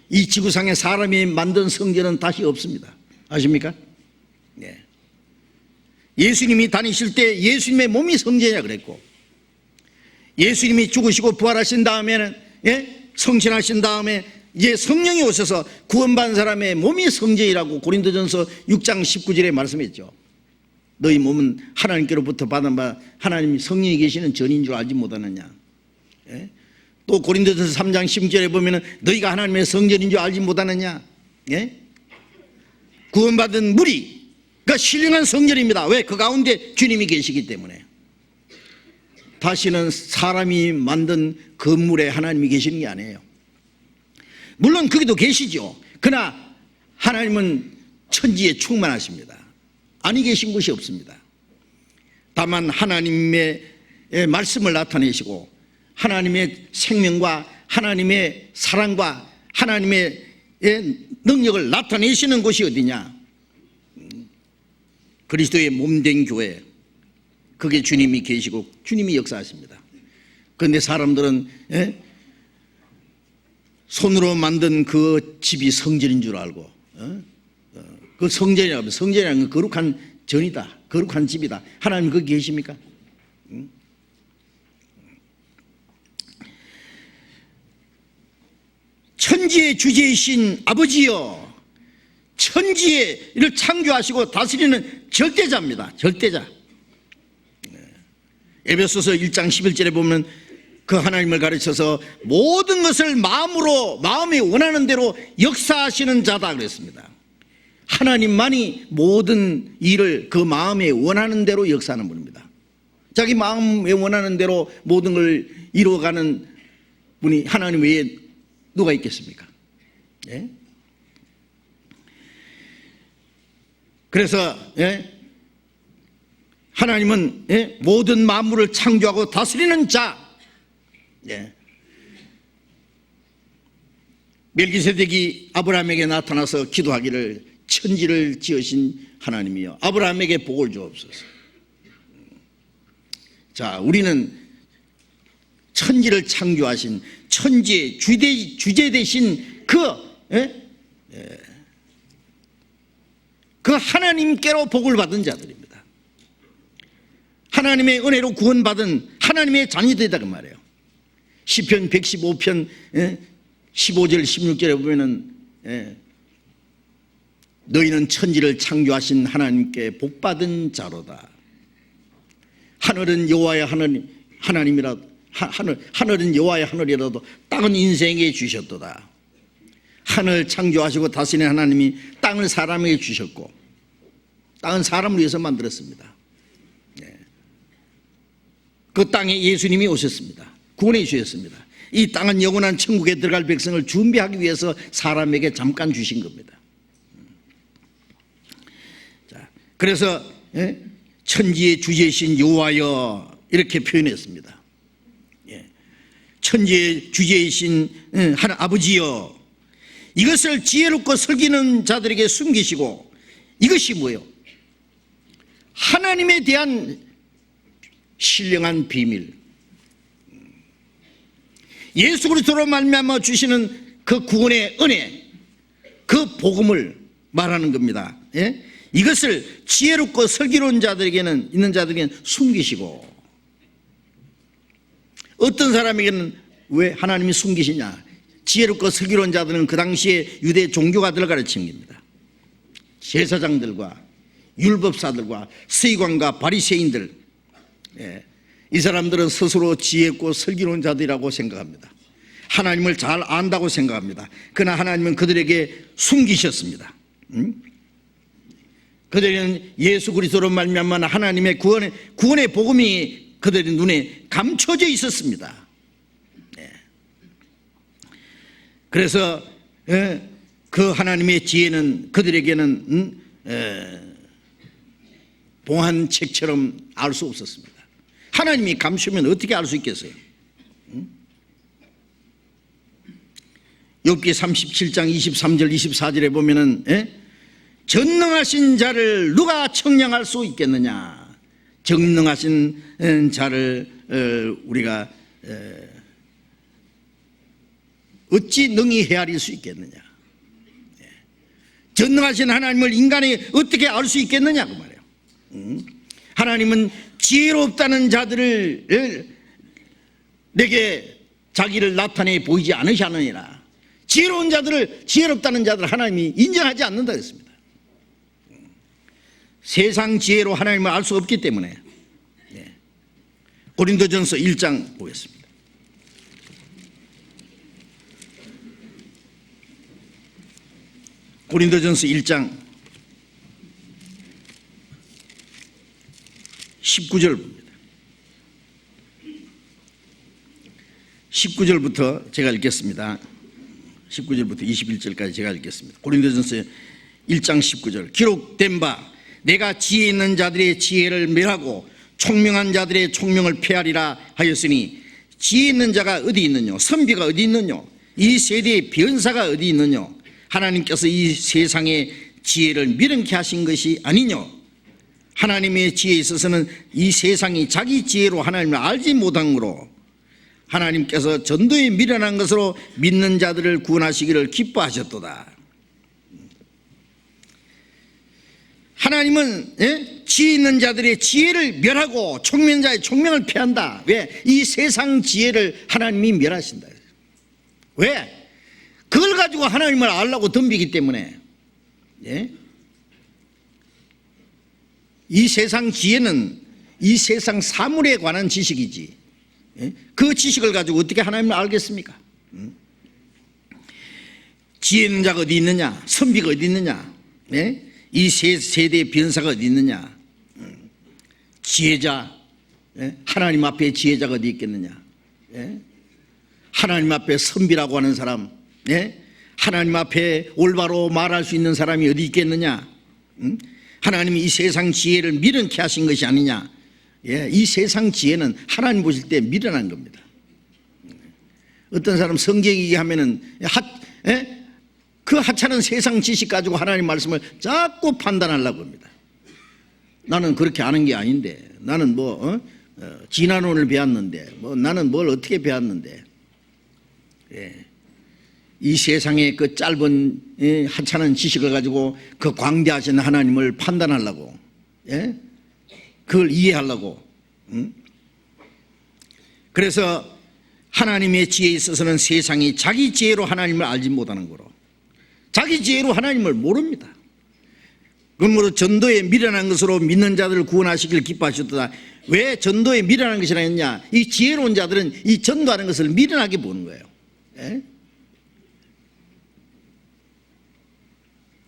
이 지구상에 사람이 만든 성전은 다시 없습니다. 아십니까? 네. 예수님이 다니실 때 예수님의 몸이 성전이라 그랬고, 예수님이 죽으시고 부활하신 다음에는, 성신하신 다음에 이제 성령이 오셔서 구원받은 사람의 몸이 성전이라고 고린도전서 6장 19절에 말씀했죠. 너희 몸은 하나님께로부터 받은 바 하나님 성령이 계시는 전인 줄 알지 못하느냐. 또 고린도전서 3장 10절에 보면은 너희가 하나님의 성전인 줄 알지 못하느냐. 구원받은 무리가 신령한 성전입니다. 왜? 그 가운데 주님이 계시기 때문에. 다시는 사람이 만든 건물에 하나님이 계시는 게 아니에요. 물론 거기도 계시죠. 그러나 하나님은 천지에 충만하십니다. 아니 계신 곳이 없습니다. 다만 하나님의 말씀을 나타내시고 하나님의 생명과 하나님의 사랑과 하나님의 능력을 나타내시는 곳이 어디냐? 그리스도의 몸된 교회, 그게 주님이 계시고 주님이 역사하십니다. 그런데 사람들은 손으로 만든 그 집이 성전인 줄 알고, 그 성전이라고, 성전이라는 건 거룩한 전이다, 거룩한 집이다. 하나님 거기 계십니까? 천지의 주제이신 아버지여, 천지를 창조하시고 다스리는 절대자입니다. 절대자. 에베소서 1장 11절에 보면 그 하나님을 가르쳐서 모든 것을 마음이 원하는 대로 역사하시는 자다 그랬습니다. 하나님만이 모든 일을 그 마음에 원하는 대로 역사하는 분입니다. 자기 마음에 원하는 대로 모든 걸 이루어가는 분이 하나님 외에 누가 있겠습니까? 그래서 하나님은 모든 만물을 창조하고 다스리는 자. 멜기세덱이 아브라함에게 나타나서 기도하기를 천지를 지으신 하나님이여 아브라함에게 복을 주옵소서. 자, 우리는 천지를 창조하신 천지의 주제 되신 그 하나님께로 복을 받은 자들입니다. 하나님의 은혜로 구원받은 하나님의 자녀들이다 그 말이에요. 시편 115편 15절 16절에 보면은 너희는 천지를 창조하신 하나님께 복받은 자로다. 하늘은 여호와의 하나님이라 하늘은 여호와의 하늘이라도 땅은 인생에게 주셨도다. 하늘 창조하시고 다스리는 하나님이 땅을 사람에게 주셨고 땅은 사람을 위해서 만들었습니다. 그 땅에 예수님이 오셨습니다. 구원해 주셨습니다. 이 땅은 영원한 천국에 들어갈 백성을 준비하기 위해서 사람에게 잠깐 주신 겁니다. 자, 그래서 천지의 주제이신 여호와여 이렇게 표현했습니다. 천지의 주제이신 아버지여 이것을 지혜롭고 슬기는 자들에게 숨기시고 이것이 뭐예요? 하나님에 대한 신령한 비밀, 예수 그리스도로 말미암아 주시는 그 구원의 은혜, 그 복음을 말하는 겁니다. 이것을 지혜롭고 슬기로운 자들에게는 숨기시고 어떤 사람에게는 왜 하나님이 숨기시냐? 지혜롭고 슬기로운 자들은 그 당시에 유대 종교가들을 가르치는 겁니다. 제사장들과 율법사들과 서기관과 바리새인들, 이 사람들은 스스로 지혜롭고 슬기로운 자들이라고 생각합니다. 하나님을 잘 안다고 생각합니다. 그러나 하나님은 그들에게 숨기셨습니다. 그들은 예수 그리스도로 말미암아 하나님의 구원의 복음이 그들의 눈에 감춰져 있었습니다. 그래서 그 하나님의 지혜는 그들에게는 봉한책처럼 알 수 없었습니다. 하나님이 감추면 어떻게 알 수 있겠어요? 욥기 37장 23절 24절에 보면은 전능하신 자를 누가 청량할 수 있겠느냐. 전능하신 자를 우리가 어찌 능히 헤아릴 수 있겠느냐. 전능하신 하나님을 인간이 어떻게 알 수 있겠느냐 그 말이에요. 하나님은 지혜롭다는 자들을 내게 자기를 나타내 보이지 않으셨느니라. 지혜롭다는 자들을 하나님이 인정하지 않는다 그랬습니다. 세상 지혜로 하나님을 알 수 없기 때문에. 고린도전서 1장 보겠습니다. 고린도전서 1장 19절 봅니다. 19절부터 제가 읽겠습니다. 19절부터 21절까지 제가 읽겠습니다. 고린도전서 1장 19절. 기록된 바 내가 지혜 있는 자들의 지혜를 멸하고 총명한 자들의 총명을 폐하리라 하였으니 지혜 있는 자가 어디 있느냐, 선비가 어디 있느냐, 이 세대의 변사가 어디 있느냐. 하나님께서 이 세상의 지혜를 미련케 하신 것이 아니냐. 하나님의 지혜에 있어서는 이 세상이 자기 지혜로 하나님을 알지 못한 거로 하나님께서 전도에 미련한 것으로 믿는 자들을 구원하시기를 기뻐하셨도다. 하나님은 지혜 있는 자들의 지혜를 멸하고 총명한 자의 총명을 폐한다. 왜? 이 세상 지혜를 하나님이 멸하신다. 왜? 그걸 가지고 하나님을 알라고 덤비기 때문에. 이 세상 지혜는 이 세상 사물에 관한 지식이지, 그 지식을 가지고 어떻게 하나님을 알겠습니까? 지혜 있는 자가 어디 있느냐, 선비가 어디 있느냐, 이 세대의 변사가 어디 있느냐. 지혜자, 하나님 앞에 지혜자가 어디 있겠느냐. 하나님 앞에 선비라고 하는 사람, 하나님 앞에 올바로 말할 수 있는 사람이 어디 있겠느냐. 하나님이 이 세상 지혜를 미련케 하신 것이 아니냐. 이 세상 지혜는 하나님 보실 때 미련한 겁니다. 어떤 사람 성경 얘기하면은 그 하찮은 세상 지식 가지고 하나님 말씀을 자꾸 판단하려고 합니다. 나는 그렇게 아는 게 아닌데, 나는 진화론을 배웠는데, 나는 뭘 어떻게 배웠는데. 이 세상의 그 짧은 하찮은 지식을 가지고 그 광대하신 하나님을 판단하려고, 그걸 이해하려고. 그래서 하나님의 지혜에 있어서는 세상이 자기 지혜로 하나님을 알지 못하는 거로, 자기 지혜로 하나님을 모릅니다. 그러므로 전도에 미련한 것으로 믿는 자들을 구원하시길 기뻐하셨다. 왜 전도에 미련한 것이라 했냐? 이 지혜로운 자들은 이 전도하는 것을 미련하게 보는 거예요.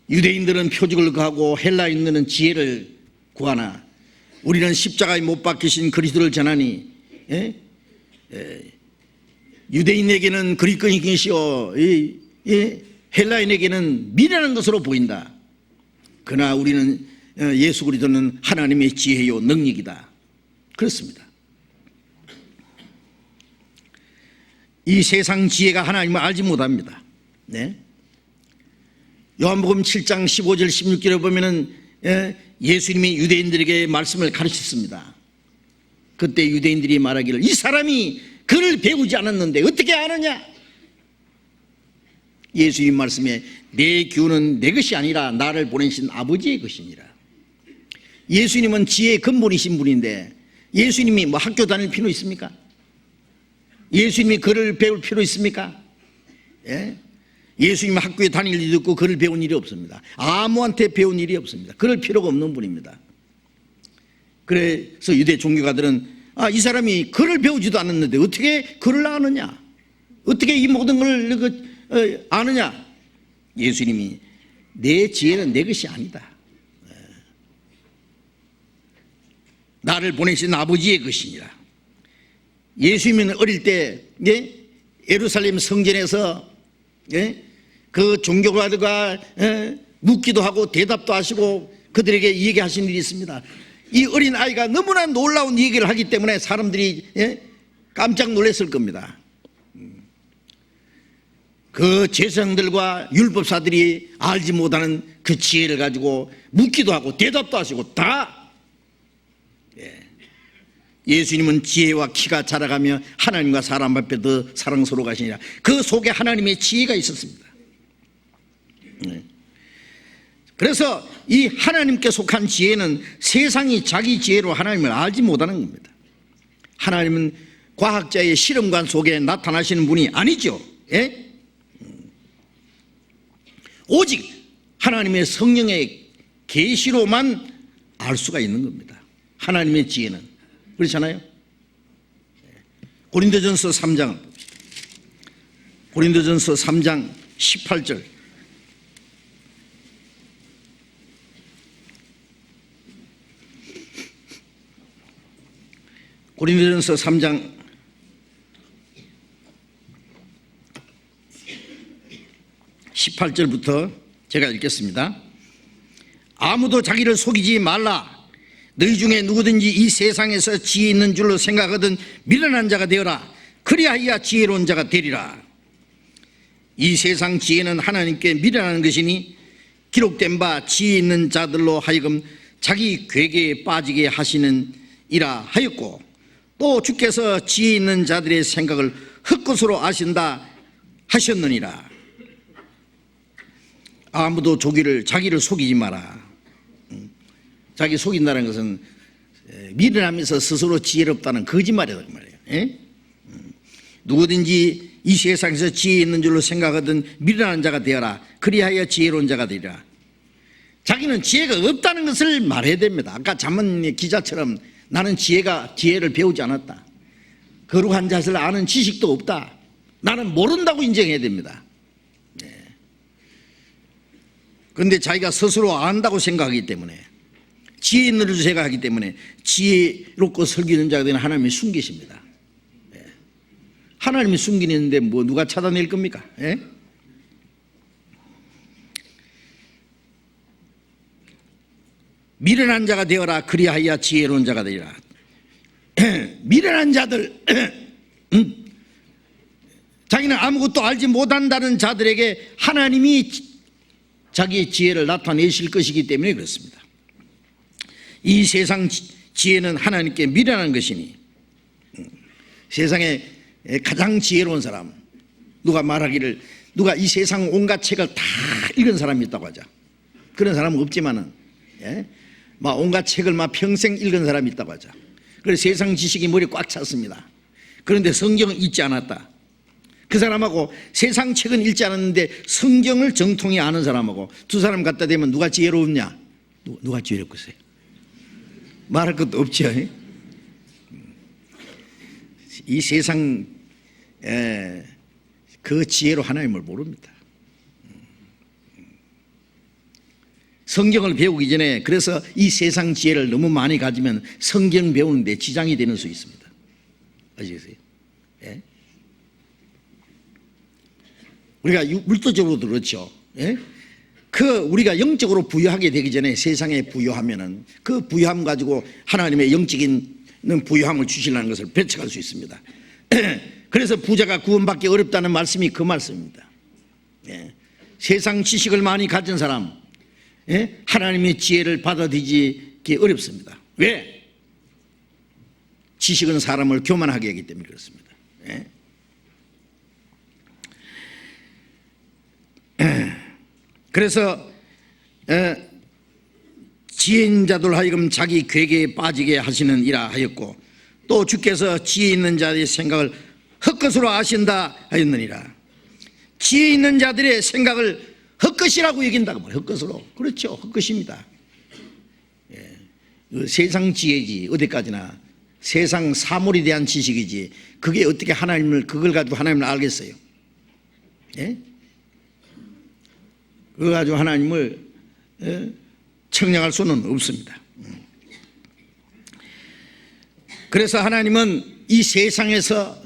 유대인들은 표적을 구하고 헬라인들은 지혜를 구하나 우리는 십자가에 못 박히신 그리스도를 전하니 유대인에게는 그리스도이시오 헬라인에게는 미련한 것으로 보인다. 그러나 우리는 예수 그리스도는 하나님의 지혜요 능력이다. 그렇습니다. 이 세상 지혜가 하나님을 알지 못합니다. 요한복음 7장 15절 16절에 보면은 예수님이 유대인들에게 말씀을 가르쳤습니다. 그때 유대인들이 말하기를 이 사람이 글을 배우지 않았는데 어떻게 아느냐? 예수님 말씀에 내 교훈은 내 것이 아니라 나를 보내신 아버지의 것이니라. 예수님은 지혜의 근본이신 분인데 예수님이 학교 다닐 필요 있습니까? 예수님이 글을 배울 필요 있습니까? 예수님 학교에 다닐 일도 없고 글을 배운 일이 없습니다. 아무한테 배운 일이 없습니다. 그럴 필요가 없는 분입니다. 그래서 유대 종교가들은 이 사람이 글을 배우지도 않았는데 어떻게 글을 아느냐, 어떻게 이 모든 걸 아느냐. 예수님이 내 지혜는 내 것이 아니다. 나를 보내신 아버지의 것이니라. 예수님은 어릴 때 예루살렘 성전에서 그 종교가들과 묻기도 하고 대답도 하시고 그들에게 얘기하신 일이 있습니다. 이 어린 아이가 너무나 놀라운 얘기를 하기 때문에 사람들이 깜짝 놀랐을 겁니다. 그 제사장들과 율법사들이 알지 못하는 그 지혜를 가지고 묻기도 하고 대답도 하시고 다. 예수님은 지혜와 키가 자라가며 하나님과 사람 앞에 더 사랑스러워 가시니라. 그 속에 하나님의 지혜가 있었습니다. 그래서 이 하나님께 속한 지혜는 세상이 자기 지혜로 하나님을 알지 못하는 겁니다. 하나님은 과학자의 실험관 속에 나타나시는 분이 아니죠. 예? 오직 하나님의 성령의 계시로만 알 수가 있는 겁니다. 하나님의 지혜는. 그렇잖아요. 고린도전서 3장 18절. 고린도전서 3장 18절부터 제가 읽겠습니다. 아무도 자기를 속이지 말라. 너희 중에 누구든지 이 세상에서 지혜 있는 줄로 생각하든 미련한 자가 되어라. 그리하여 지혜로운 자가 되리라. 이 세상 지혜는 하나님께 미련한 것이니 기록된 바 지혜 있는 자들로 하여금 자기 괴계에 빠지게 하시는 이라 하였고, 또 주께서 지혜 있는 자들의 생각을 헛것으로 아신다 하셨느니라. 아무도 자기를 속이지 마라. 자기 속인다는 것은 미련하면서 스스로 지혜롭다는 거짓말이다 그 말이에요. 예? 누구든지 이 세상에서 지혜 있는 줄로 생각하던 미련한 자가 되어라. 그리하여 지혜로운 자가 되리라. 자기는 지혜가 없다는 것을 말해야 됩니다. 아까 잠언 기자처럼 나는 지혜를 배우지 않았다. 거룩한 자를 아는 지식도 없다. 나는 모른다고 인정해야 됩니다. 그런데 자기가 스스로 안다고 생각하기 때문에, 지혜 있는 줄 생각하기 때문에 지혜롭고 설기는 자가 되는 하나님이 숨기십니다. 하나님이 숨기는데 뭐 누가 찾아낼 겁니까? 예? 미련한 자가 되어라. 그리하여 지혜로운 자가 되리라. 미련한 자들, 자기는 아무것도 알지 못한다는 자들에게 하나님이 자기의 지혜를 나타내실 것이기 때문에 그렇습니다. 이 세상 지혜는 하나님께 미련한 것이니, 세상에 가장 지혜로운 사람, 누가 말하기를 누가 이 세상 온갖 책을 다 읽은 사람이 있다고 하자. 그런 사람은 없지만은, 막 온갖 책을 막 평생 읽은 사람이 있다고 하자. 그래서 세상 지식이 머리에 꽉 찼습니다. 그런데 성경은 읽지 않았다. 그 사람하고 세상 책은 읽지 않았는데 성경을 정통히 아는 사람하고 두 사람 갖다 대면 누가 지혜롭냐? 누가 지혜롭겠어요? 말할 것도 없죠. 이 세상 그 지혜로 하나님을 모릅니다. 성경을 배우기 전에, 그래서 이 세상 지혜를 너무 많이 가지면 성경 배우는데 지장이 되는 수 있습니다. 아시겠어요? 예? 우리가 물질적으로도 그렇죠. 예? 우리가 영적으로 부유하게 되기 전에 세상에 부유하면은 그 부유함 가지고 하나님의 영적인 부유함을 주시려는 것을 배척할 수 있습니다. 그래서 부자가 구원받기 어렵다는 말씀이 그 말씀입니다. 예. 세상 지식을 많이 가진 사람, 하나님의 지혜를 받아들이기 어렵습니다. 왜? 지식은 사람을 교만하게 하기 때문에 그렇습니다. 그래서 지혜 있는 자들 하여금 자기 괴계에 빠지게 하시는 이라 하였고, 또 주께서 지혜 있는 자의 생각을 헛것으로 아신다 하였느니라. 지혜 있는 자들의 생각을 헛것이라고 여긴다고 말해요. 헛것으로. 그렇죠. 헛것입니다. 세상 지혜지 어디까지나 세상 사물에 대한 지식이지 그게 어떻게 그걸 가지고 하나님을 알겠어요? 예? 그거 가지고 하나님을 청량할 수는 없습니다. 그래서 하나님은 이 세상에서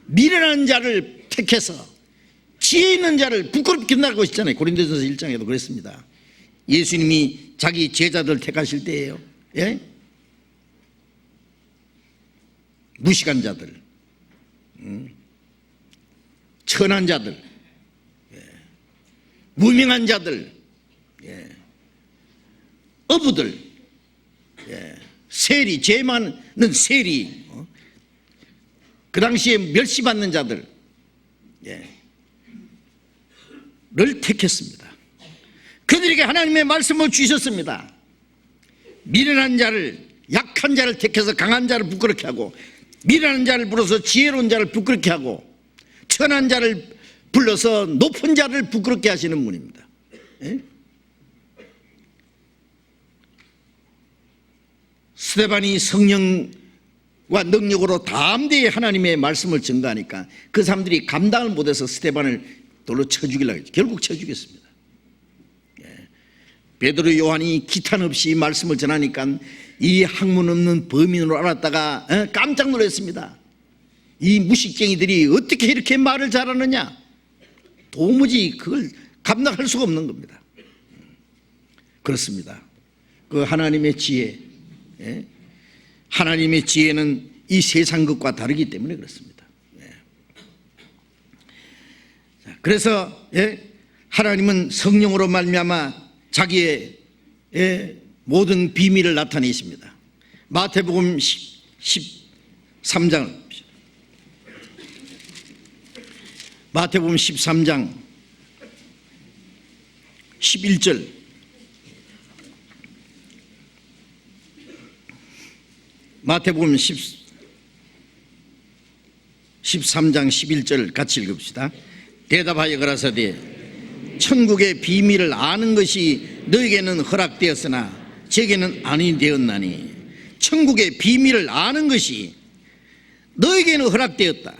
미련한 자를 택해서 지혜 있는 자를 부끄럽게 한다고 했잖아요. 고린도전서 1장에도 그랬습니다. 예수님이 자기 제자들 택하실 때예요. 예? 무식한 자들, 천한 자들, 무명한 자들, 어부들, 세리, 죄 많은 세리, 그 당시에 멸시받는 자들 를 택했습니다. 그들에게 하나님의 말씀을 주셨습니다. 미련한 자를, 약한 자를 택해서 강한 자를 부끄럽게 하고, 미련한 자를 불러서 지혜로운 자를 부끄럽게 하고, 천한 자를 불러서 높은 자를 부끄럽게 하시는 분입니다. 스데반이 성령과 능력으로 담대히 하나님의 말씀을 전가하니까 그 사람들이 감당을 못해서 스데반을 돌로 쳐 죽이려고 했죠. 결국 쳐 죽였습니다. 베드로, 요한이 기탄 없이 말씀을 전하니까 이 학문 없는 범인으로 알았다가 깜짝 놀랐습니다. 이 무식쟁이들이 어떻게 이렇게 말을 잘하느냐, 도무지 그걸 감당할 수가 없는 겁니다. 그렇습니다. 그 하나님의 지혜, 하나님의 지혜는 이 세상 것과 다르기 때문에 그렇습니다. 그래서 하나님은 성령으로 말미암아 자기의 모든 비밀을 나타내십니다. 마태복음 13장, 마태복음 13장 11절, 마태복음 13장 11절 같이 읽읍시다. 대답하여 가라사대 천국의 비밀을 아는 것이 너에게는 허락되었으나 제게는 아니 되었나니. 천국의 비밀을 아는 것이 너에게는 허락되었다,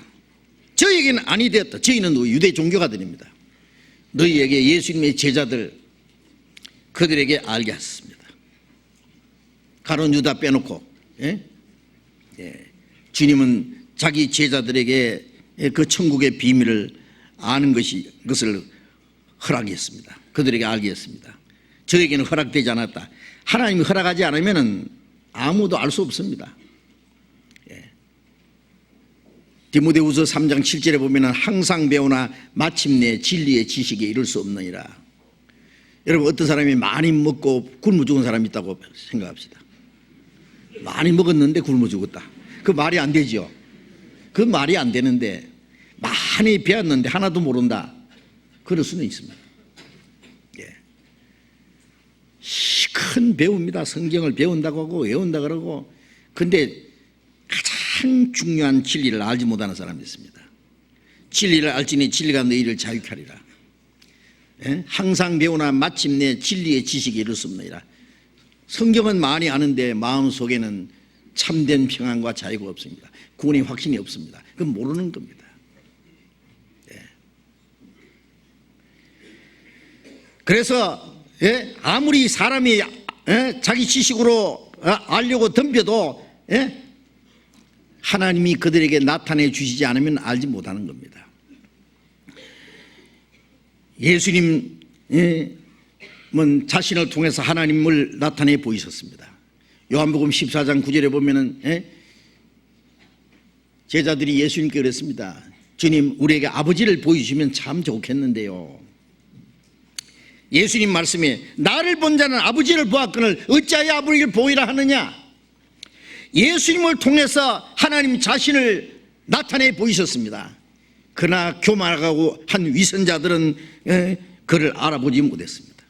저에게는 아니 되었다. 저희는 유대 종교가들입니다. 너희에게 예수님의 제자들, 그들에게 알게 하셨습니다. 가룟 유다 빼놓고 주님은 자기 제자들에게 그 천국의 비밀을 아는 것을 허락했습니다. 그들에게 알게 했습니다. 저에게는 허락되지 않았다. 하나님이 허락하지 않으면 아무도 알 수 없습니다. 디모데후서 3장 7절에 보면 항상 배우나 마침내 진리의 지식에 이를 수 없느니라. 여러분, 어떤 사람이 많이 먹고 굶어 죽은 사람이 있다고 생각합시다. 많이 먹었는데 굶어 죽었다. 그 말이 안 되죠. 그 말이 안 되는데, 많이 배웠는데 하나도 모른다, 그럴 수는 있습니다. 큰 배웁니다. 성경을 배운다고 하고 외운다 그러고, 근데 가장 중요한 진리를 알지 못하는 사람이 있습니다. 진리를 알지니 진리가 너희를 자유케 하리라. 항상 배우나 마침내 진리의 지식에 이를 수 없느니라. 성경은 많이 아는데 마음속에는 참된 평안과 자유가 없습니다. 구원의 확신이 없습니다. 그건 모르는 겁니다. 그래서 아무리 사람이 자기 지식으로 알려고 덤벼도 하나님이 그들에게 나타내 주시지 않으면 알지 못하는 겁니다. 예수님은 자신을 통해서 하나님을 나타내 보이셨습니다. 요한복음 14장 9절에 보면은 제자들이 예수님께 그랬습니다. 주님, 우리에게 아버지를 보여주시면 참 좋겠는데요. 예수님 말씀에 나를 본 자는 아버지를 보았거늘 어찌하여 아버지를 보이라 하느냐. 예수님을 통해서 하나님 자신을 나타내 보이셨습니다. 그러나 교만하고 한 위선자들은 그를 알아보지 못했습니다.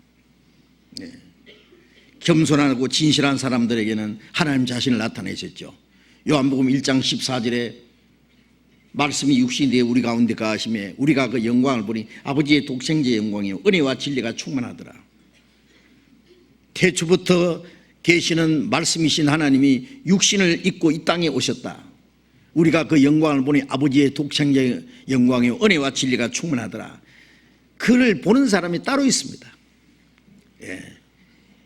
겸손하고 진실한 사람들에게는 하나님 자신을 나타내셨죠. 요한복음 1장 14절에 말씀이 육신이 되어 우리 가운데 거하심에 우리가 그 영광을 보니 아버지의 독생자의 영광이요 은혜와 진리가 충만하더라. 태초부터 계시는 말씀이신 하나님이 육신을 입고 이 땅에 오셨다. 우리가 그 영광을 보니 아버지의 독생자의 영광이요 은혜와 진리가 충만하더라. 그를 보는 사람이 따로 있습니다.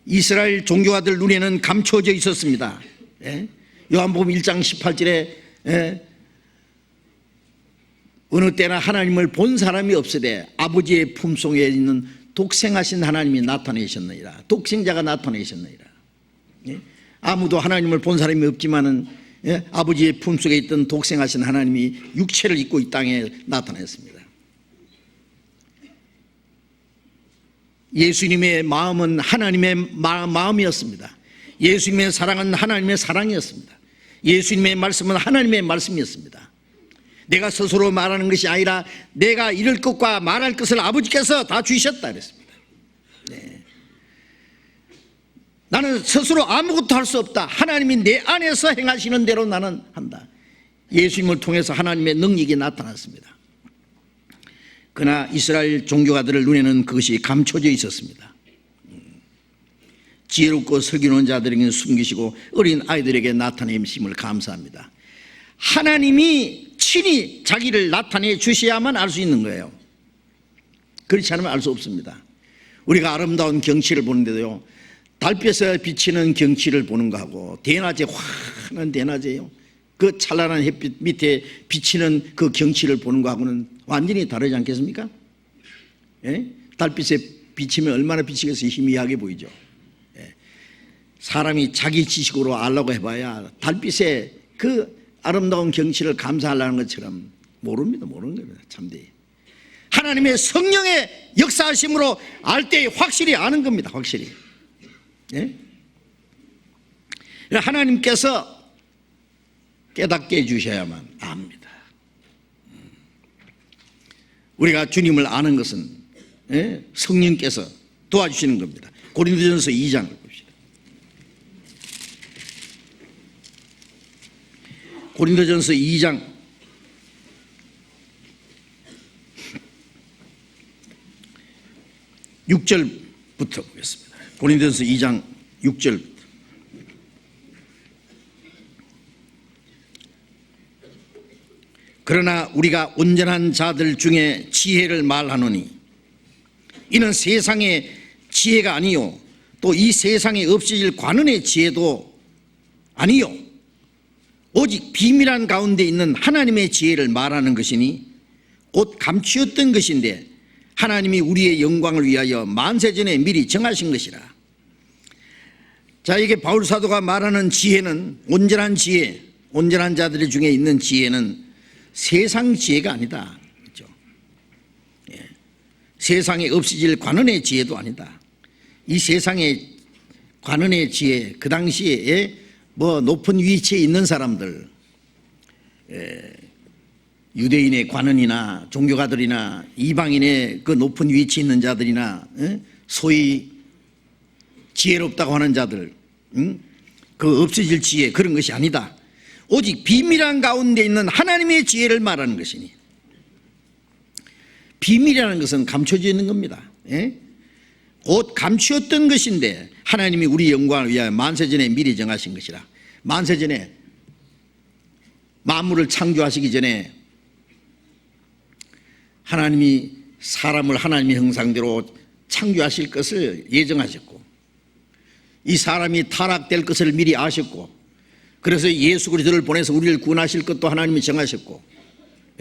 이스라엘 종교가들 눈에는 감춰져 있었습니다. 요한복음 1장 18절에 어느 때나 하나님을 본 사람이 없으되 아버지의 품속에 있는 독생하신 하나님이 나타내셨느니라. 독생자가 나타내셨느니라. 아무도 하나님을 본 사람이 없지만은 아버지의 품속에 있던 독생하신 하나님이 육체를 입고 이 땅에 나타났습니다. 예수님의 마음은 하나님의 마음이었습니다. 예수님의 사랑은 하나님의 사랑이었습니다. 예수님의 말씀은 하나님의 말씀이었습니다. 내가 스스로 말하는 것이 아니라 내가 이럴 것과 말할 것을 아버지께서 다 주셨다 그랬습니다. 네. 나는 스스로 아무것도 할 수 없다. 하나님이 내 안에서 행하시는 대로 나는 한다. 예수님을 통해서 하나님의 능력이 나타났습니다. 그러나 이스라엘 종교가들의 눈에는 그것이 감춰져 있었습니다. 지혜롭고 슬기로운 자들에게는 숨기시고 어린 아이들에게 나타내심을 감사합니다. 하나님이 친히 자기를 나타내 주셔야만 알 수 있는 거예요. 그렇지 않으면 알 수 없습니다. 우리가 아름다운 경치를 보는데도요, 달빛에 비치는 경치를 보는 거하고 대낮에 환한 대낮에요, 그 찬란한 햇빛 밑에 비치는 그 경치를 보는 거하고는 완전히 다르지 않겠습니까? 예? 달빛에 비치면 얼마나 비치겠어요? 희미하게 보이죠. 예. 사람이 자기 지식으로 알라고 해봐야 달빛에 그 아름다운 경치를 감사하려는 것처럼 모릅니다. 모르는 겁니다. 참되이. 하나님의 성령의 역사하심으로 알 때 확실히 아는 겁니다. 확실히. 예? 하나님께서 깨닫게 해주셔야만 압니다. 우리가 주님을 아는 것은, 예? 성령께서 도와주시는 겁니다. 고린도전서 2장을 봅시다. 고린도전서 2장 6절부터 보겠습니다. 고린도전서 2장 6절부터. 그러나 우리가 온전한 자들 중에 지혜를 말하노니 이는 세상의 지혜가 아니요 또 이 세상에 없어질 관원의 지혜도 아니요 오직 비밀한 가운데 있는 하나님의 지혜를 말하는 것이니 곧 감추었던 것인데 하나님이 우리의 영광을 위하여 만세전에 미리 정하신 것이라. 자, 이게 바울 사도가 말하는 지혜는 온전한 지혜, 온전한 자들 중에 있는 지혜는 세상 지혜가 아니다. 그렇죠? 예. 세상에 없어질 관원의 지혜도 아니다. 이 세상의 관원의 지혜, 그 당시에 뭐 높은 위치에 있는 사람들, 유대인의 관원이나 종교가들이나 이방인의 그 높은 위치에 있는 자들이나 소위 지혜롭다고 하는 자들, 그 없어질 지혜, 그런 것이 아니다. 오직 비밀한 가운데 있는 하나님의 지혜를 말하는 것이니, 비밀이라는 것은 감춰져 있는 겁니다. 예? 곧 감추었던 것인데 하나님이 우리 영광을 위하여 만세전에 미리 정하신 것이라. 만세전에 만물을 창조하시기 전에 하나님이 사람을 하나님의 형상대로 창조하실 것을 예정하셨고, 이 사람이 타락될 것을 미리 아셨고, 그래서 예수 그리스도를 보내서 우리를 구원하실 것도 하나님이 정하셨고,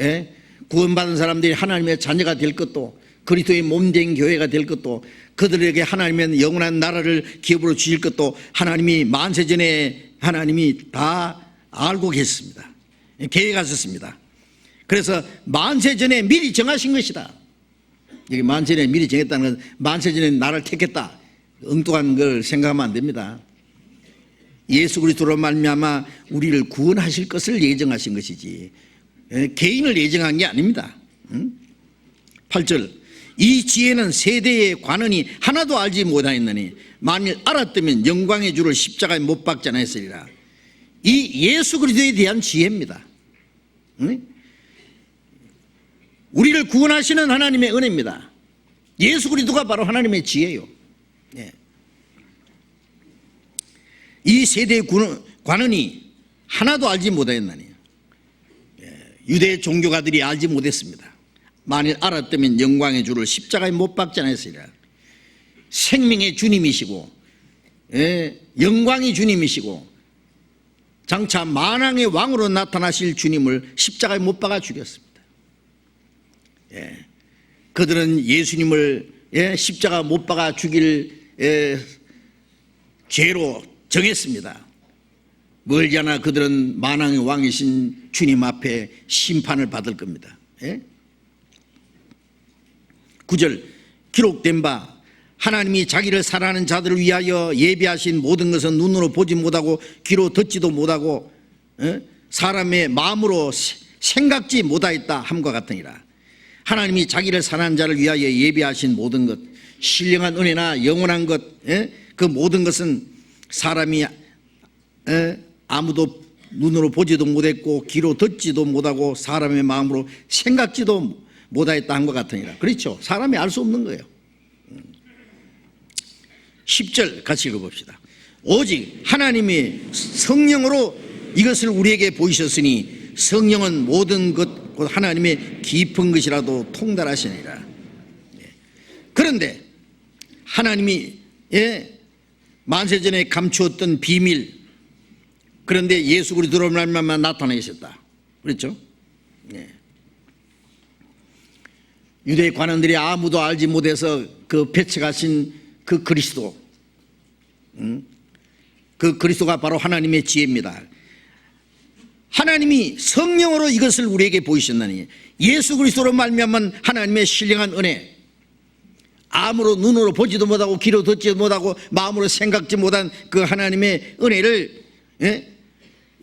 예? 구원받은 사람들이 하나님의 자녀가 될 것도, 그리스도의 몸된 교회가 될 것도, 그들에게 하나님의 영원한 나라를 기업으로 주실 것도 하나님이 만세전에 하나님이 다 알고 계셨습니다. 계획하셨습니다. 그래서 만세전에 미리 정하신 것이다. 여기 만세전에 미리 정했다는 건 만세전에 나를 택했다, 엉뚱한 걸 생각하면 안 됩니다. 예수 그리스도로 말미암아 우리를 구원하실 것을 예정하신 것이지 개인을 예정한 게 아닙니다. 8절, 이 지혜는 세대의 관원이 하나도 알지 못하였느니 만일 알았다면 영광의 주를 십자가에 못 박지 않았으리라. 이 예수 그리스도에 대한 지혜입니다. 우리를 구원하시는 하나님의 은혜입니다. 예수 그리스도가 바로 하나님의 지혜예요. 이 세대의 관원이 하나도 알지 못하였나니, 유대 종교가들이 알지 못했습니다. 만일 알았다면 영광의 주를 십자가에 못 박지 않았으리라. 생명의 주님이시고, 영광의 주님이시고, 장차 만왕의 왕으로 나타나실 주님을 십자가에 못 박아 죽였습니다. 그들은 예수님을 십자가 못 박아 죽일 죄로 정했습니다. 멀지 않아 그들은 만왕의 왕이신 주님 앞에 심판을 받을 겁니다. 9절, 기록된 바 하나님이 자기를 사랑하는 자들을 위하여 예비하신 모든 것은 눈으로 보지 못하고 귀로 듣지도 못하고 사람의 마음으로 생각지 못하였다 함과 같으니라. 하나님이 자기를 사랑하는 자를 위하여 예비하신 모든 것, 신령한 은혜나 영원한 것, 그 모든 것은 사람이 아무도 눈으로 보지도 못했고 귀로 듣지도 못하고 사람의 마음으로 생각지도 못하였다 함과 같으니라. 그렇죠. 사람이 알 수 없는 거예요. 10절 같이 읽어봅시다. 오직 하나님이 성령으로 이것을 우리에게 보이셨으니 성령은 모든 것 곧 하나님의 깊은 것이라도 통달하시니라. 그런데 하나님이 만세전에 감추었던 비밀, 그런데 예수 그리스도로 말미암아 나타내셨다. 그렇죠? 유대 관원들이 아무도 알지 못해서 그 배척하신 그 그리스도, 그 그리스도가 바로 하나님의 지혜입니다. 하나님이 성령으로 이것을 우리에게 보이셨나니 예수 그리스도로 말미암은 하나님의 신령한 은혜, 아무로 눈으로 보지도 못하고 귀로 듣지도 못하고 마음으로 생각지 못한 그 하나님의 은혜를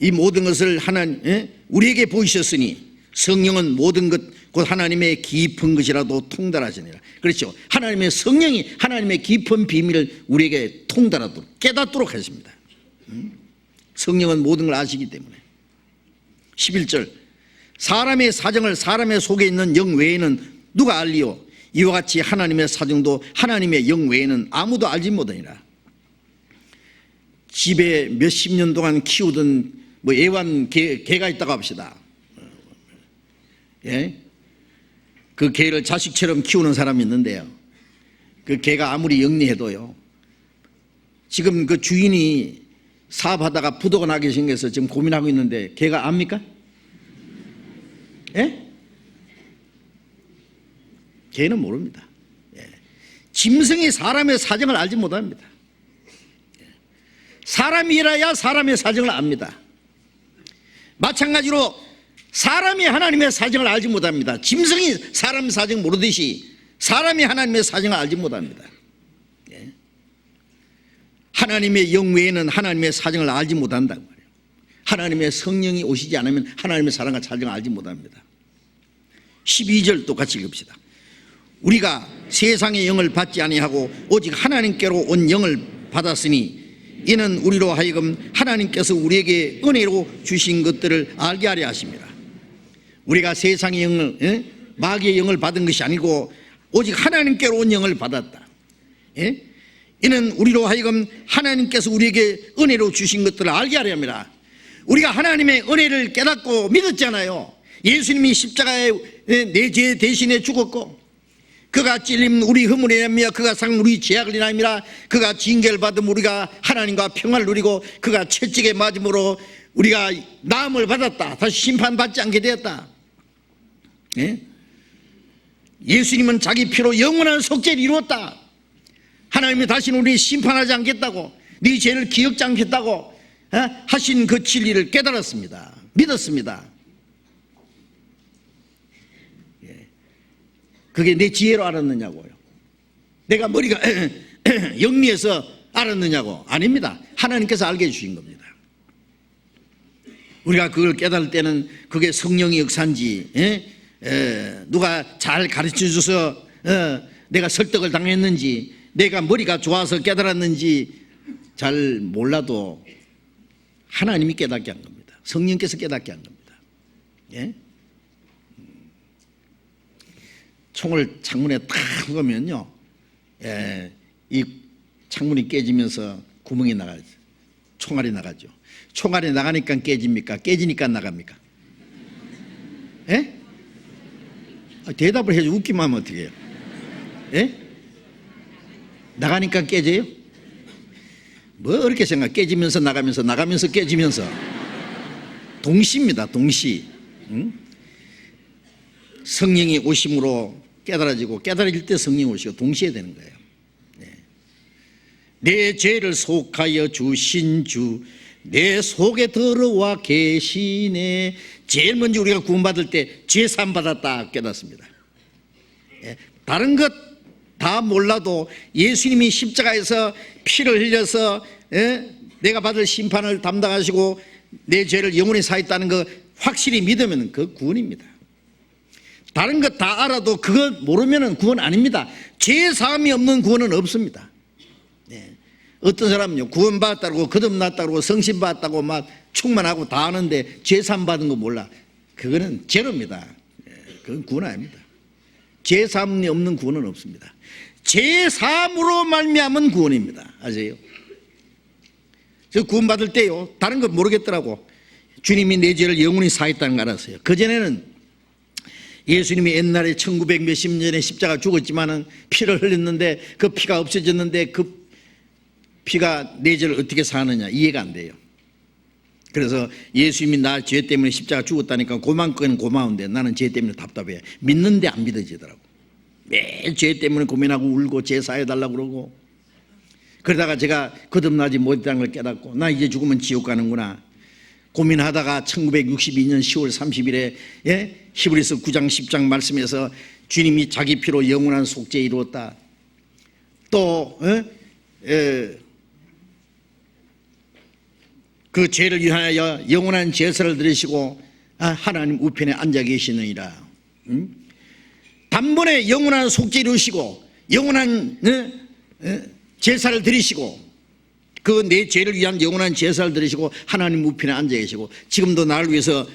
이 모든 것을 하나님 우리에게 보이셨으니 성령은 모든 것 곧 하나님의 깊은 것이라도 통달하시니라. 그렇죠. 하나님의 성령이 하나님의 깊은 비밀을 우리에게 통달하도록 깨닫도록 하십니다. 성령은 모든 걸 아시기 때문에. 11절 사람의 사정을 사람의 속에 있는 영 외에는 누가 알리요? 이와 같이 하나님의 사정도 하나님의 영 외에는 아무도 알지 못하니라. 집에 몇십 년 동안 키우던 뭐 애완 개가 있다고 합시다. 그 개를 자식처럼 키우는 사람이 있는데요, 그 개가 아무리 영리해도요, 지금 그 주인이 사업하다가 부도가 나게 생겨서 지금 고민하고 있는데 개가 압니까? 개는 모릅니다. 짐승이 사람의 사정을 알지 못합니다. 사람이라야 사람의 사정을 압니다. 마찬가지로 사람이 하나님의 사정을 알지 못합니다. 짐승이 사람 사정 모르듯이 사람이 하나님의 사정을 알지 못합니다. 하나님의 영 외에는 하나님의 사정을 알지 못한다고 말이에요. 하나님의 성령이 오시지 않으면 하나님의 사랑과 사정을 알지 못합니다. 12절 똑같이 읽읍시다. 우리가 세상의 영을 받지 아니하고 오직 하나님께로 온 영을 받았으니 이는 우리로 하여금 하나님께서 우리에게 은혜로 주신 것들을 알게 하려 하십니다. 우리가 세상의 영을, 마귀의 영을 받은 것이 아니고 오직 하나님께로 온 영을 받았다. 이는 우리로 하여금 하나님께서 우리에게 은혜로 주신 것들을 알게 하려 합니다. 우리가 하나님의 은혜를 깨닫고 믿었잖아요. 예수님이 십자가에 내 죄 대신에 죽었고, 그가 찔림 우리 허물이 인하여 그가 상 우리 죄악을 인하여 그가 징계를 받음 우리가 하나님과 평화를 누리고 그가 채찍에 맞음으로 우리가 나음을 받았다. 다시 심판받지 않게 되었다. 예수님은 자기 피로 영원한 속죄를 이루었다. 하나님이 다시는 우리 심판하지 않겠다고, 네 죄를 기억지 않겠다고 하신 그 진리를 깨달았습니다. 믿었습니다. 그게 내 지혜로 알았느냐고요? 내가 머리가 영리해서 알았느냐고? 아닙니다. 하나님께서 알게 해주신 겁니다. 우리가 그걸 깨달을 때는 그게 성령의 역사인지, 누가 잘 가르쳐줘서 내가 설득을 당했는지, 내가 머리가 좋아서 깨달았는지 잘 몰라도 하나님이 깨닫게 한 겁니다. 성령께서 깨닫게 한 겁니다. 총을 창문에 탁 쏘면요, 이 창문이 깨지면서 구멍이 나가죠. 총알이 나가죠. 총알이 나가니까 깨집니까? 깨지니까 나갑니까? 대답을 해줘. 웃기만 하면 어떻게 해요? 나가니까 깨져요? 뭐 어렵게 생각? 깨지면서 나가면서, 나가면서 깨지면서. 동시입니다. 동시. 성령이 오심으로 깨달아지고, 깨달아질 때 성령이 오시고 동시에 되는 거예요. 내 죄를 속하여 주신 주 내 속에 들어와 계시네. 제일 먼저 우리가 구원받을 때 죄 사함 받았다 깨닫습니다. 다른 것 다 몰라도 예수님이 십자가에서 피를 흘려서 내가 받을 심판을 담당하시고 내 죄를 영원히 사했다는 거 확실히 믿으면 그 구원입니다. 다른 것 다 알아도 그거 모르면 구원 아닙니다. 죄 사함이 없는 구원은 없습니다. 어떤 사람은요, 구원받았다고 거듭났다고 성신받았다고 막 충만하고 다 아는데 죄 사함 받은 거 몰라. 그거는 제로입니다. 그건 구원 아닙니다. 죄 사함이 없는 구원은 없습니다. 죄 사함으로 말미암은 구원입니다. 아세요? 저 구원받을 때요, 다른 거 모르겠더라고. 주님이 내 죄를 영원히 사했다는 거 알았어요. 그전에는 예수님이 옛날에 1900 몇십 년에 십자가 죽었지만은 피를 흘렸는데 그 피가 없어졌는데 그 피가 내 죄를 어떻게 사느냐 이해가 안 돼요. 그래서 예수님이 나 죄 때문에 십자가 죽었다니까 그만큼은 고마운데 나는 죄 때문에 답답해. 믿는데 안 믿어지더라고. 매일 죄 때문에 고민하고 울고 죄 사해달라고 그러고, 그러다가 제가 거듭나지 못했다는 걸 깨닫고 나 이제 죽으면 지옥 가는구나 고민하다가 1962년 10월 30일에 히브리서 9장 10장 말씀에서 주님이 자기 피로 영원한 속죄 이루었다. 또 그 죄를 위하여 영원한 제사를 드리시고 하나님 우편에 앉아 계시느니라. 단번에 영원한 속죄 이루시고 영원한 제사를 드리시고 그 내 죄를 위한 영원한 제사를 드리시고 하나님 우편에 앉아 계시고 지금도 나를 위해서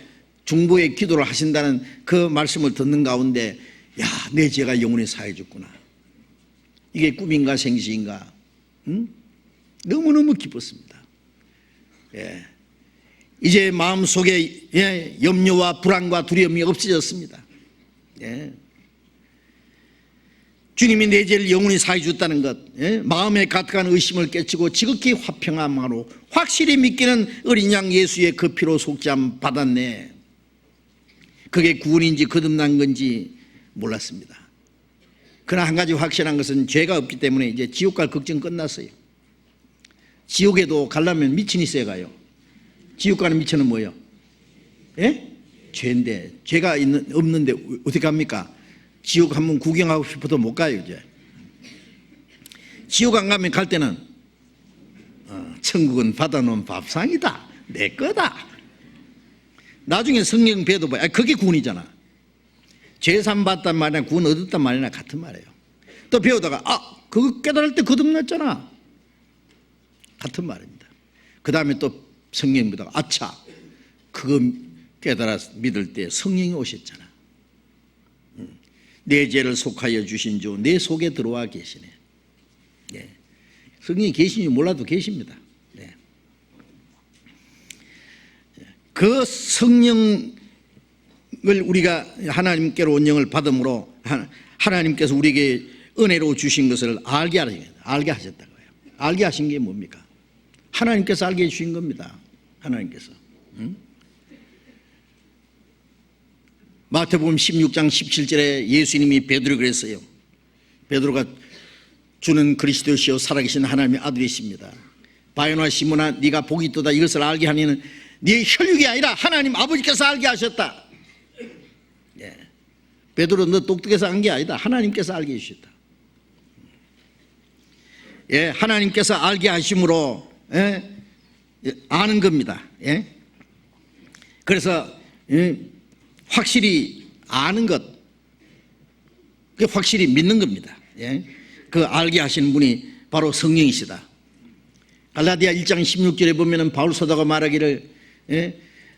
중보의 기도를 하신다는 그 말씀을 듣는 가운데 야, 내 죄가 영원히 사해졌구나. 이게 꿈인가 생시인가? 너무너무 기뻤습니다. 이제 마음속에 염려와 불안과 두려움이 없어졌습니다. 주님이 내 죄를 영원히 사해 줬다는 것, 마음에 가득한 의심을 깨치고 지극히 화평함으로 확실히 믿기는 어린 양 예수의 그 피로 속죄함 받았네. 그게 구원인지 거듭난 건지 몰랐습니다. 그러나 한 가지 확실한 것은 죄가 없기 때문에 이제 지옥 갈 걱정 끝났어요. 지옥에도 가려면 미천이 있어야 가요. 지옥 가는 미천은 뭐예요? 죄인데 죄가 없는데 어떻게 합니까? 지옥 한번 구경하고 싶어도 못 가요. 이제 지옥 안 가면 갈 때는 천국은 받아놓은 밥상이다, 내 거다. 나중에 성령 배도 봐요. 그게 구원이잖아. 죄산 받단 말이나 구원 얻었단 말이나 같은 말이에요. 또 배우다가 그거 깨달을 때 거듭났잖아, 같은 말입니다. 그 다음에 또 성령 보다가 아차, 그거 깨달아 믿을 때 성령이 오셨잖아. 내 죄를 속하여 주신 주 내 속에 들어와 계시네. 성령이 계신지 몰라도 계십니다. 그 성령을 우리가 하나님께로 온영을 받음으로 하나님께서 우리에게 은혜로 주신 것을 알게 하셨다고요. 알게 하신 게 뭡니까? 하나님께서 알게 해주신 겁니다. 하나님께서. 마태복음 16장 17절에 예수님이 베드로에게 그랬어요. 베드로가 주는 그리스도시요 살아계신 하나님의 아들이십니다. 바요나 시몬아, 네가 복이 있도다. 이것을 알게 하니는 네 혈육이 아니라 하나님 아버지께서 알게 하셨다. 베드로, 너 똑똑해서 안 게 아니다. 하나님께서 알게 해주셨다. 하나님께서 알게 하심으로 아는 겁니다. 그래서 확실히 아는 것, 확실히 믿는 겁니다. 그 알게 하시는 분이 바로 성령이시다. 갈라디아 1장 16절에 보면은 바울 사도가 말하기를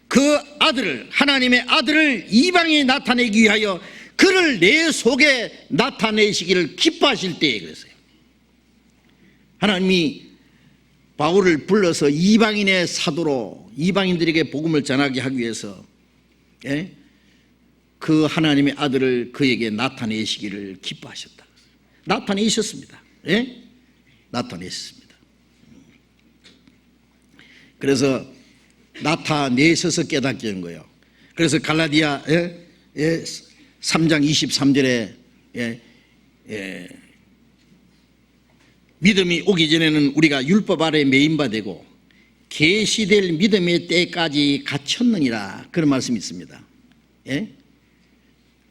그 아들을, 하나님의 아들을 이방에 나타내기 위하여 그를 내 속에 나타내시기를 기뻐하실 때에 그랬어요. 하나님이 바울을 불러서 이방인의 사도로 이방인들에게 복음을 전하게 하기 위해서 그 하나님의 아들을 그에게 나타내시기를 기뻐하셨다. 나타내셨습니다. 나타내셨습니다. 그래서 나타내셔서 깨닫게 한 거예요. 그래서 갈라디아 3장 23절에 믿음이 오기 전에는 우리가 율법 아래 매인바 되고 계시될 믿음의 때까지 갇혔느니라, 그런 말씀이 있습니다.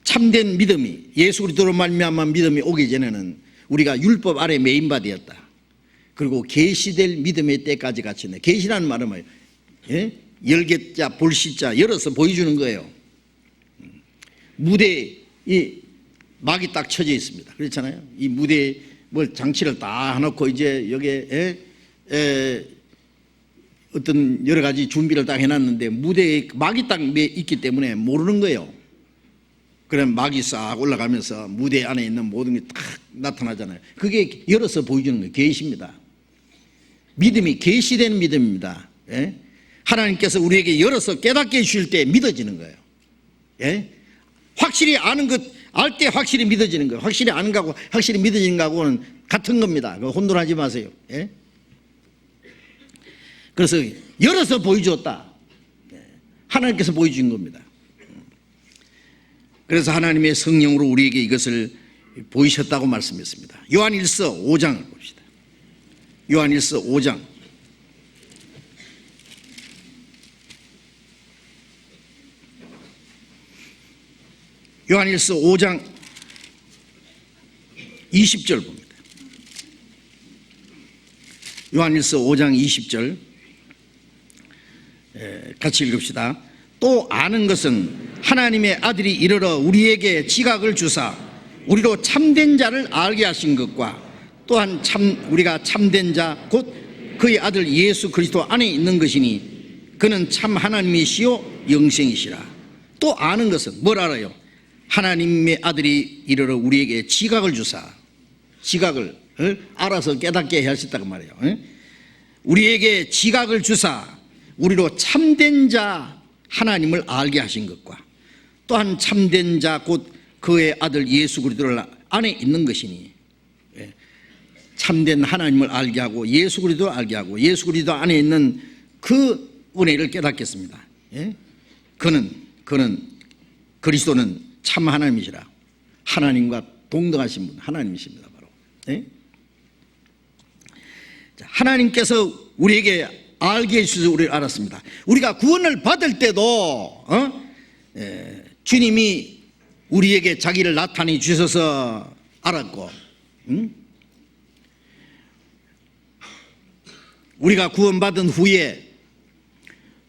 참된 믿음이, 예수 그리스도로 말미암아 믿음이 오기 전에는 우리가 율법 아래 메인바 되었다. 그리고 계시될 믿음의 때까지 갇혔네. 계시라는 말은 뭐예요? 예? 열개자 볼시자 열어서 보여주는 거예요. 무대에 이 막이 딱 쳐져 있습니다. 그렇잖아요. 이 무대에 뭘 장치를 다 해놓고 이제 여기에 어떤 여러 가지 준비를 딱 해놨는데 무대에 막이 딱 있기 때문에 모르는 거예요. 그럼 막이 싹 올라가면서 무대 안에 있는 모든 게 딱 나타나잖아요. 그게 열어서 보여주는 거예요. 계시입니다. 믿음이 계시된 믿음입니다. 예? 하나님께서 우리에게 열어서 깨닫게 해주실 때 믿어지는 거예요. 예? 확실히 아는 것, 알 때 확실히 믿어지는 거예요. 확실히 아는 거하고 확실히 믿어지는 거하고는 같은 겁니다. 혼돈하지 마세요. 예? 그래서 열어서 보여주었다. 하나님께서 보여준 겁니다. 그래서 하나님의 성령으로 우리에게 이것을 보이셨다고 말씀했습니다. 요한일서 5장을 봅시다. 요한일서 5장. 요한일서 5장 20절 봅니다. 요한일서 5장 20절 같이 읽읍시다. 또 아는 것은 하나님의 아들이 이르러 우리에게 지각을 주사 우리로 참된 자를 알게 하신 것과 또한 우리가 참된 자 곧 그의 아들 예수 그리스도 안에 있는 것이니 그는 참 하나님이시요 영생이시라. 또 아는 것은 뭘 알아요? 하나님의 아들이 이르러 우리에게 지각을 주사 지각을 알아서 깨닫게 하셨다고 말이에요. 우리에게 지각을 주사 우리로 참된 자 하나님을 알게 하신 것과 또한 참된 자 곧 그의 아들 예수 그리스도를 안에 있는 것이니 참된 하나님을 알게 하고 예수 그리스도를 알게 하고 예수 그리스도 안에 있는 그 은혜를 깨닫겠습니다. 그는 그리스도는 참 하나님이시라. 하나님과 동등하신 분 하나님이십니다. 바로 하나님께서 우리에게 알게 해주셔서 우리를 알았습니다. 우리가 구원을 받을 때도 주님이 우리에게 자기를 나타내 주셔서 알았고 우리가 구원받은 후에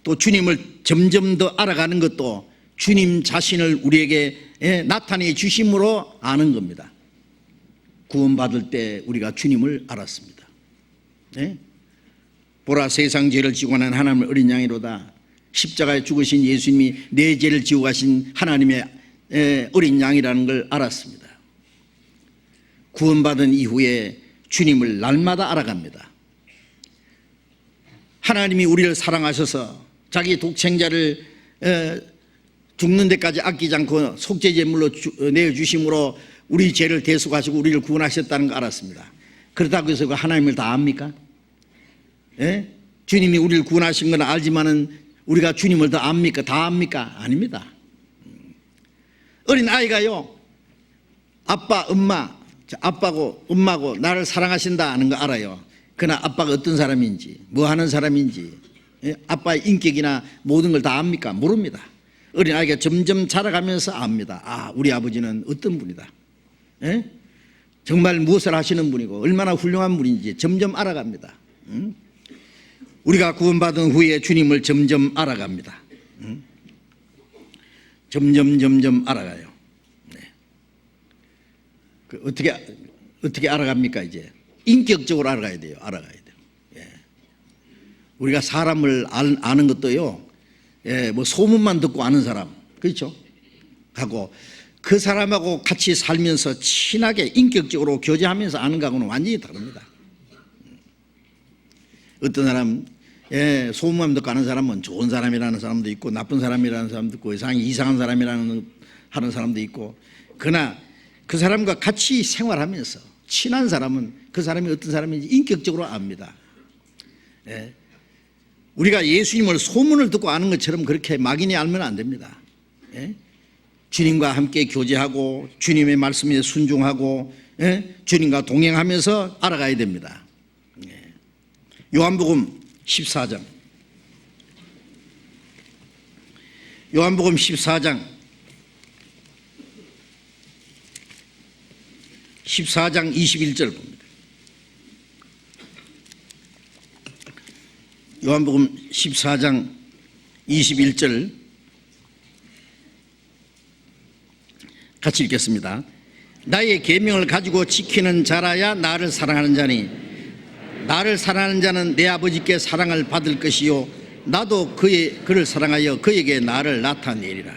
또 주님을 점점 더 알아가는 것도 주님 자신을 우리에게 나타내 주심으로 아는 겁니다. 구원받을 때 우리가 주님을 알았습니다. 보라 세상 죄를 지고 가는 하나님의 어린 양이로다. 십자가에 죽으신 예수님이 내 죄를 지고 가신 하나님의 어린 양이라는 걸 알았습니다. 구원받은 이후에 주님을 날마다 알아갑니다. 하나님이 우리를 사랑하셔서 자기 독생자를 죽는 데까지 아끼지 않고 속죄제물로 내어주심으로 우리 죄를 대속하시고 우리를 구원하셨다는 거 알았습니다. 그렇다고 해서 하나님을 다 압니까? 주님이 우리를 구원하신 건 알지만은 우리가 주님을 더 압니까? 다 압니까? 아닙니다. 어린 아이가요, 아빠, 엄마, 아빠고 엄마고 나를 사랑하신다 하는 거 알아요. 그러나 아빠가 어떤 사람인지, 뭐 하는 사람인지, 아빠의 인격이나 모든 걸 다 압니까? 모릅니다. 어린 아이가 점점 자라가면서 압니다. 아, 우리 아버지는 어떤 분이다. 정말 무엇을 하시는 분이고 얼마나 훌륭한 분인지 점점 알아갑니다. 우리가 구원받은 후에 주님을 점점 알아갑니다. 점점 알아가요. 어떻게 알아갑니까? 이제 인격적으로 알아가야 돼요. 우리가 사람을 아는 것도요, 뭐 소문만 듣고 아는 사람, 그렇죠? 하고 그 사람하고 같이 살면서 친하게 인격적으로 교제하면서 아는 거하고는 완전히 다릅니다. 어떤 사람, 소문만 듣고 아는 사람은 좋은 사람이라는 사람도 있고 나쁜 사람이라는 사람도 있고 이상한 사람이라는 하는 사람도 있고, 그러나 그 사람과 같이 생활하면서 친한 사람은 그 사람이 어떤 사람인지 인격적으로 압니다. 우리가 예수님을 소문을 듣고 아는 것처럼 그렇게 막연히 알면 안 됩니다. 주님과 함께 교제하고 주님의 말씀에 순종하고 주님과 동행하면서 알아가야 됩니다. 요한복음 14장 14장 21절 봅니다. 요한복음 14장 21절 같이 읽겠습니다. 나의 계명을 가지고 지키는 자라야 나를 사랑하는 자니 나를 사랑하는 자는 내 아버지께 사랑을 받을 것이요 나도 그를 사랑하여 그에게 나를 나타내리라.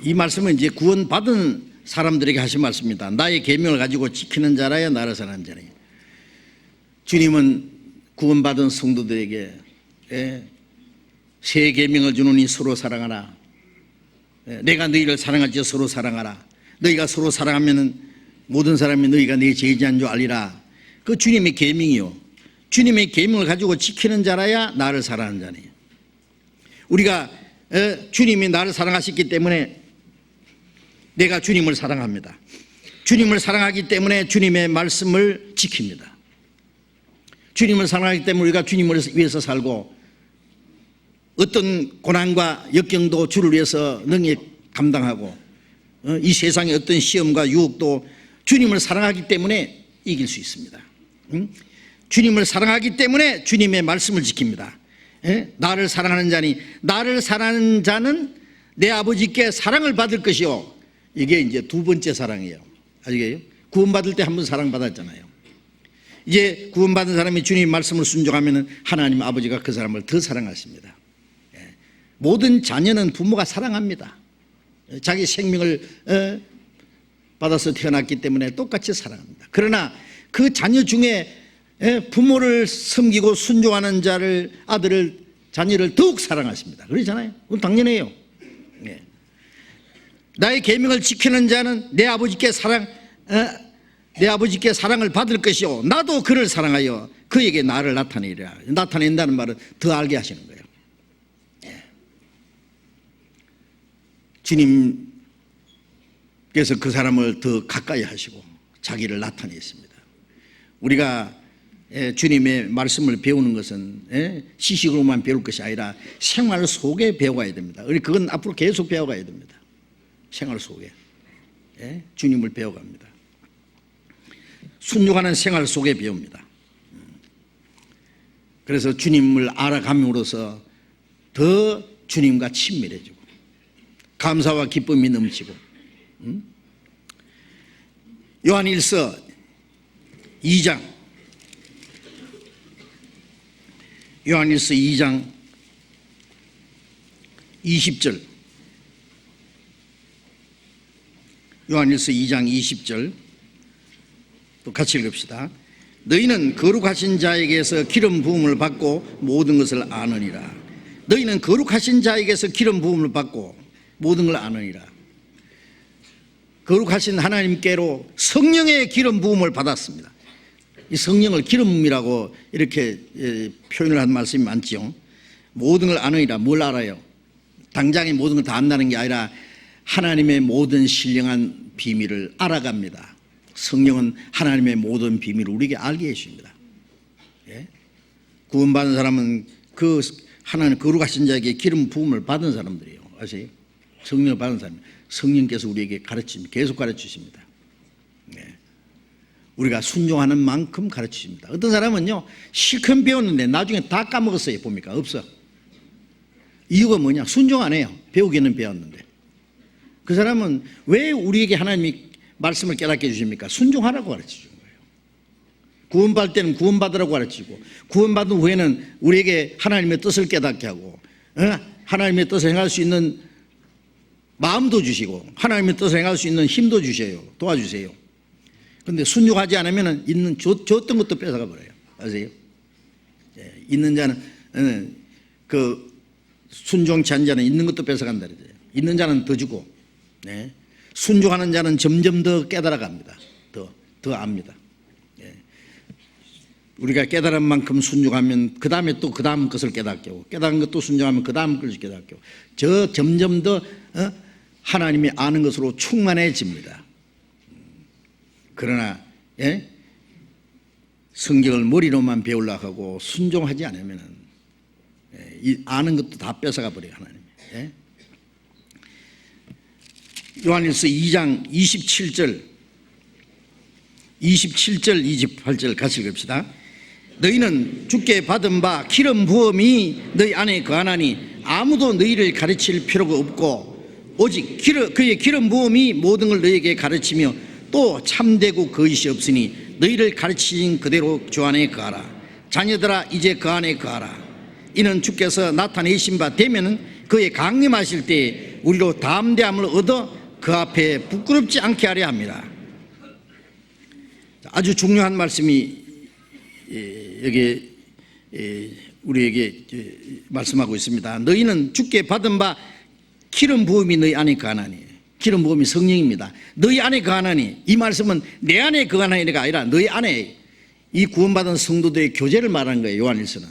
이 말씀은 이제 구원받은 사람들에게 하신 말씀입니다. 나의 계명을 가지고 지키는 자라야 나를 사랑하는 자니. 주님은 구원받은 성도들에게 새 계명을 주노니 서로 사랑하라. 내가 너희를 사랑할지 서로 사랑하라. 너희가 서로 사랑하면 모든 사람이 너희가 내 제자인 줄 알리라. 그 주님의 계명이요. 주님의 계명을 가지고 지키는 자라야 나를 사랑하는 자니. 우리가 주님이 나를 사랑하셨기 때문에 내가 주님을 사랑합니다. 주님을 사랑하기 때문에 주님의 말씀을 지킵니다. 주님을 사랑하기 때문에 우리가 주님을 위해서 살고 어떤 고난과 역경도 주를 위해서 능히 감당하고 이 세상의 어떤 시험과 유혹도 주님을 사랑하기 때문에 이길 수 있습니다. 주님을 사랑하기 때문에 주님의 말씀을 지킵니다. 나를 사랑하는 자니 나를 사랑하는 자는 내 아버지께 사랑을 받을 것이요. 이게 이제 두 번째 사랑이에요. 아시겠어요? 구원받을 때 한 번 사랑받았잖아요. 이제 구원받은 사람이 주님의 말씀을 순종하면 하나님 아버지가 그 사람을 더 사랑하십니다. 모든 자녀는 부모가 사랑합니다. 자기 생명을 받아서 태어났기 때문에 똑같이 사랑합니다. 그러나 그 자녀 중에 부모를 섬기고 순종하는 아들을 자녀를 더욱 사랑하십니다. 그러잖아요. 그건 당연해요. 나의 계명을 지키는 자는 내 아버지께 사랑을 받을 것이요 나도 그를 사랑하여 그에게 나를 나타내리라. 나타낸다는 말은 더 알게 하시는 거예요. 주님께서 그 사람을 더 가까이 하시고 자기를 나타냈습니다. 우리가 주님의 말씀을 배우는 것은 지식으로만 배울 것이 아니라 생활 속에 배워가야 됩니다. 그건 앞으로 계속 배워가야 됩니다. 생활 속에 주님을 배워갑니다. 순종하는 생활 속에 배웁니다. 그래서 주님을 알아감으로써 더 주님과 친밀해지고 감사와 기쁨이 넘치고. 요한일서 2장 요한일서 2장 20절 요한일서 2장 20절 또 같이 읽읍시다. 너희는 거룩하신 자에게서 기름 부음을 받고 모든 것을 아느니라. 너희는 거룩하신 자에게서 기름 부음을 받고 모든 걸 아느니라. 거룩하신 하나님께로 성령의 기름 부음을 받았습니다. 이 성령을 기름이라고 이렇게 표현을 한 말씀이 많지요. 모든 걸 아느니라. 뭘 알아요? 당장에 모든 걸 다 안다는 게 아니라 하나님의 모든 신령한 비밀을 알아갑니다. 성령은 하나님의 모든 비밀을 우리에게 알게 해줍니다. 구원받은 사람은 그 하나님 거룩하신 자에게 기름 부음을 받은 사람들이에요. 아세요? 성령을 받은 사람. 성령께서 우리에게 가르칩니다. 계속 가르치십니다. 우리가 순종하는 만큼 가르치십니다. 어떤 사람은요 실컷 배웠는데 나중에 다 까먹었어요. 봅니까? 없어. 이유가 뭐냐? 순종 안 해요. 배우기는 배웠는데. 그 사람은 왜 우리에게 하나님이 말씀을 깨닫게 해주십니까? 순종하라고 가르치는 거예요. 구원받을 때는 구원받으라고 가르치고 구원받은 후에는 우리에게 하나님의 뜻을 깨닫게 하고 하나님의 뜻을 행할 수 있는 마음도 주시고 하나님의 뜻을 행할 수 있는 힘도 주셔요. 도와주세요. 그런데 순종하지 않으면 있는 줬던 것도 뺏어가 버려요. 아세요? 있는 자는 그 순종치 않은 자는 있는 것도 뺏어간다 그러죠. 있는 자는 더 주고 순종하는 자는 점점 더 깨달아갑니다. 더 압니다. 우리가 깨달은 만큼 순종하면 그 다음에 또 그 다음 것을 깨닫게 하고 깨달은 것도 순종하면 그 다음 것을 깨닫게 하고 점점 더 하나님이 아는 것으로 충만해집니다. 그러나 성경을 머리로만 배우려고 하고 순종하지 않으면 아는 것도 다 뺏어가 버려요. 하나님. 요한일서 2장 27절 27절 28절 같이 읽읍시다. 너희는 주께 받은 바 기름 부음이 너희 안에 거하나니 아무도 너희를 가르칠 필요가 없고 오직 그의 기름 부음이 모든 걸 너희에게 가르치며 또 참되고 거짓이 없으니 너희를 가르치신 그대로 주 안에 거하라. 자녀들아 이제 그 안에 거하라. 이는 주께서 나타내신 바 되면은 그의 강림하실 때 우리로 담대함을 얻어 그 앞에 부끄럽지 않게 하려 합니다. 아주 중요한 말씀이 여기 우리에게 말씀하고 있습니다. 너희는 주께 받은 바 기름 부음이 너희 안에 거하나니, 기름 부음이 성령입니다. 너희 안에 거하나니, 이 말씀은 내 안에 거하나니가 아니라 너희 안에, 이 구원받은 성도들의 교제를 말하는 거예요. 요한일서는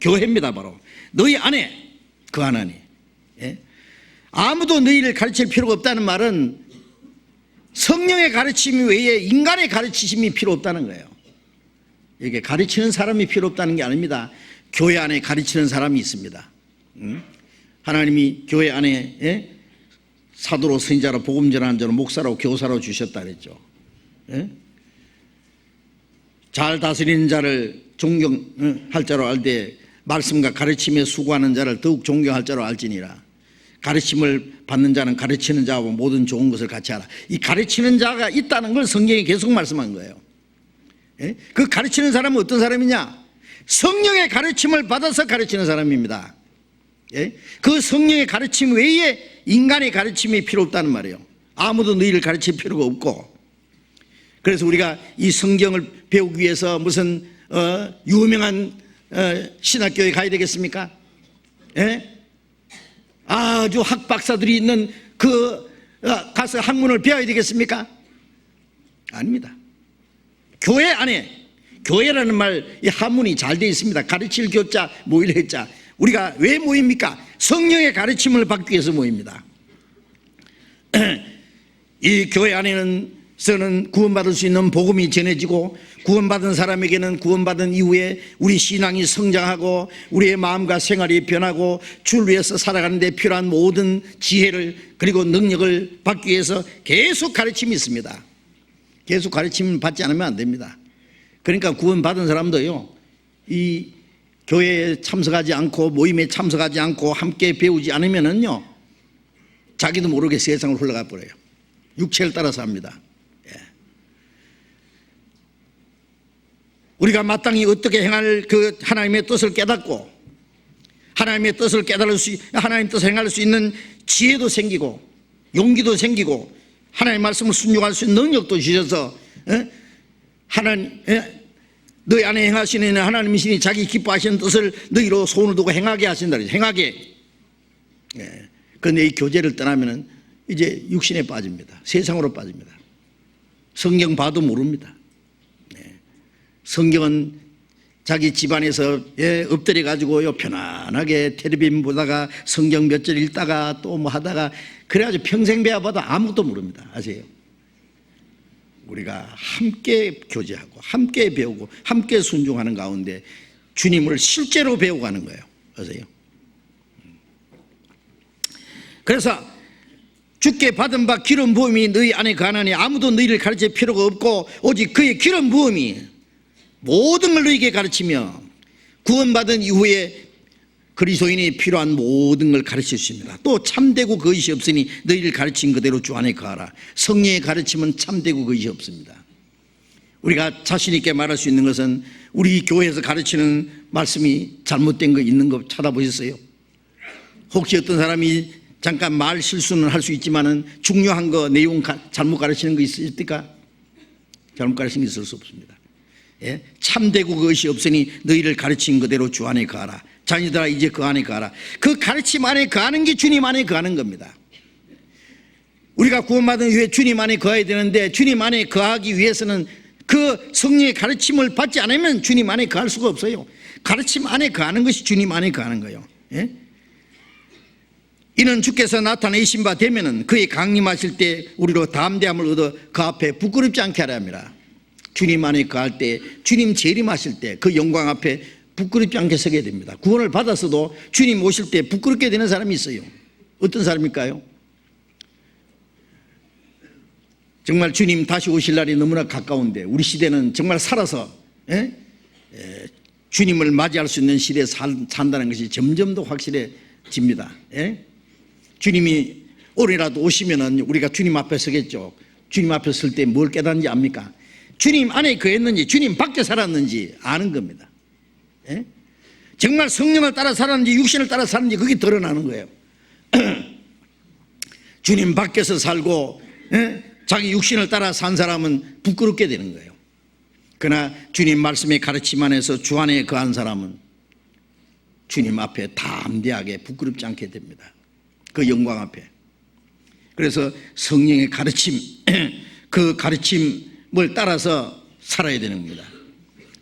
교회입니다. 바로 너희 안에 거하나니. 아무도 너희를 가르칠 필요가 없다는 말은 성령의 가르침 외에 인간의 가르치심이 필요 없다는 거예요. 이게 가르치는 사람이 필요 없다는 게 아닙니다. 교회 안에 가르치는 사람이 있습니다. 하나님이 교회 안에 사도로, 선지자로, 복음 전하는 자로, 목사로, 교사로 주셨다 그랬죠. 잘 다스리는 자를 존경할 자로 알되 말씀과 가르침에 수고하는 자를 더욱 존경할 자로 알지니라. 가르침을 받는 자는 가르치는 자와 모든 좋은 것을 같이 하라. 이 가르치는 자가 있다는 걸 성경이 계속 말씀한 거예요. 그 가르치는 사람은 어떤 사람이냐? 성령의 가르침을 받아서 가르치는 사람입니다. 그 성령의 가르침 외에 인간의 가르침이 필요 없다는 말이에요. 아무도 너희를 가르칠 필요가 없고. 그래서 우리가 이 성경을 배우기 위해서 무슨 유명한 신학교에 가야 되겠습니까? 아주 학박사들이 있는 가서 학문을 배워야 되겠습니까? 아닙니다. 교회 안에, 교회라는 말, 이 한문이 잘 되어 있습니다. 가르칠 교자, 모일 해자. 우리가 왜 모입니까? 성령의 가르침을 받기 위해서 모입니다. 이 교회 안에서는 구원받을 수 있는 복음이 전해지고, 구원받은 사람에게는 구원받은 이후에 우리 신앙이 성장하고 우리의 마음과 생활이 변하고 주를 위해서 살아가는 데 필요한 모든 지혜를 그리고 능력을 받기 위해서 계속 가르침이 있습니다. 계속 가르침을 받지 않으면 안 됩니다. 그러니까 구원받은 사람도요, 이 교회에 참석하지 않고 모임에 참석하지 않고 함께 배우지 않으면은요, 자기도 모르게 세상을 흘러가 버려요. 육체를 따라서 합니다. 우리가 마땅히 어떻게 행할 그 하나님의 뜻을 깨닫고 하나님의 뜻을 깨달을 수, 하나님 뜻을 행할 수 있는 지혜도 생기고 용기도 생기고 하나님의 말씀을 순종할 수 있는 능력도 주셔서 하나님, 너희 안에 행하시는 하나님이시니 자기 기뻐하시는 뜻을 너희로 손을 두고 행하게 하신다. 행하게. 그런데 이 교제를 떠나면은 이제 육신에 빠집니다. 세상으로 빠집니다. 성경 봐도 모릅니다. 성경은 자기 집안에서 엎드려 가지고요 편안하게 텔레비전 보다가 성경 몇 절 읽다가 또 뭐 하다가 그래가지고 평생 배워봐도 아무것도 모릅니다. 아세요? 우리가 함께 교제하고 함께 배우고 함께 순종하는 가운데 주님을 실제로 배워가는 거예요. 아세요? 그래서 주께 받은 바 기름 부음이 너희 안에 거하나니 아무도 너희를 가르칠 필요가 없고 오직 그의 기름 부음이 모든 걸 너희에게 가르치며 구원받은 이후에 그리스도인이 필요한 모든 걸 가르칠 수 있습니다. 또 참되고 거짓이 없으니 너희를 가르친 그대로 주 안에 거하라. 성령의 가르침은 참되고 거짓이 없습니다. 우리가 자신 있게 말할 수 있는 것은 우리 교회에서 가르치는 말씀이 잘못된 거 있는 거 찾아보셨어요? 혹시 어떤 사람이 잠깐 말 실수는 할 수 있지만은 중요한 거 내용 잘못 가르치는 거 있습니까? 잘못 가르치는 게 있을 수 없습니다. 참되고 그것이 없으니 너희를 가르친 그대로 주 안에 거하라. 자녀들아 이제 그 안에 거하라. 그 가르침 안에 거하는 게 주님 안에 거하는 겁니다. 우리가 구원받은 이후에 주님 안에 거해야 되는데 주님 안에 거하기 위해서는 그 성령의 가르침을 받지 않으면 주님 안에 거할 수가 없어요. 가르침 안에 거하는 것이 주님 안에 거하는 거예요. 이는 주께서 나타내신 바 되면은 그의 강림하실 때 우리로 담대함을 얻어 그 앞에 부끄럽지 않게 하려 합니다. 주님 안에 거할 때, 주님 재림하실 때 그 영광 앞에 부끄럽지 않게 서게 됩니다. 구원을 받았어도 주님 오실 때 부끄럽게 되는 사람이 있어요. 어떤 사람일까요? 정말 주님 다시 오실 날이 너무나 가까운데 우리 시대는 정말 살아서 주님을 맞이할 수 있는 시대에 산다는 것이 점점 더 확실해집니다. 주님이 오늘이라도 오시면은 우리가 주님 앞에 서겠죠. 주님 앞에 설 때 뭘 깨닫는지 압니까? 주님 안에 거했는지 주님 밖에 살았는지 아는 겁니다. 정말 성령을 따라 살았는지 육신을 따라 살았는지 그게 드러나는 거예요. 주님 밖에서 살고 자기 육신을 따라 산 사람은 부끄럽게 되는 거예요. 그러나 주님 말씀의 가르침 안에서 주 안에 거한 사람은 주님 앞에 담대하게 부끄럽지 않게 됩니다. 그 영광 앞에. 그래서 성령의 가르침, 그 가르침을 따라서 살아야 되는 겁니다.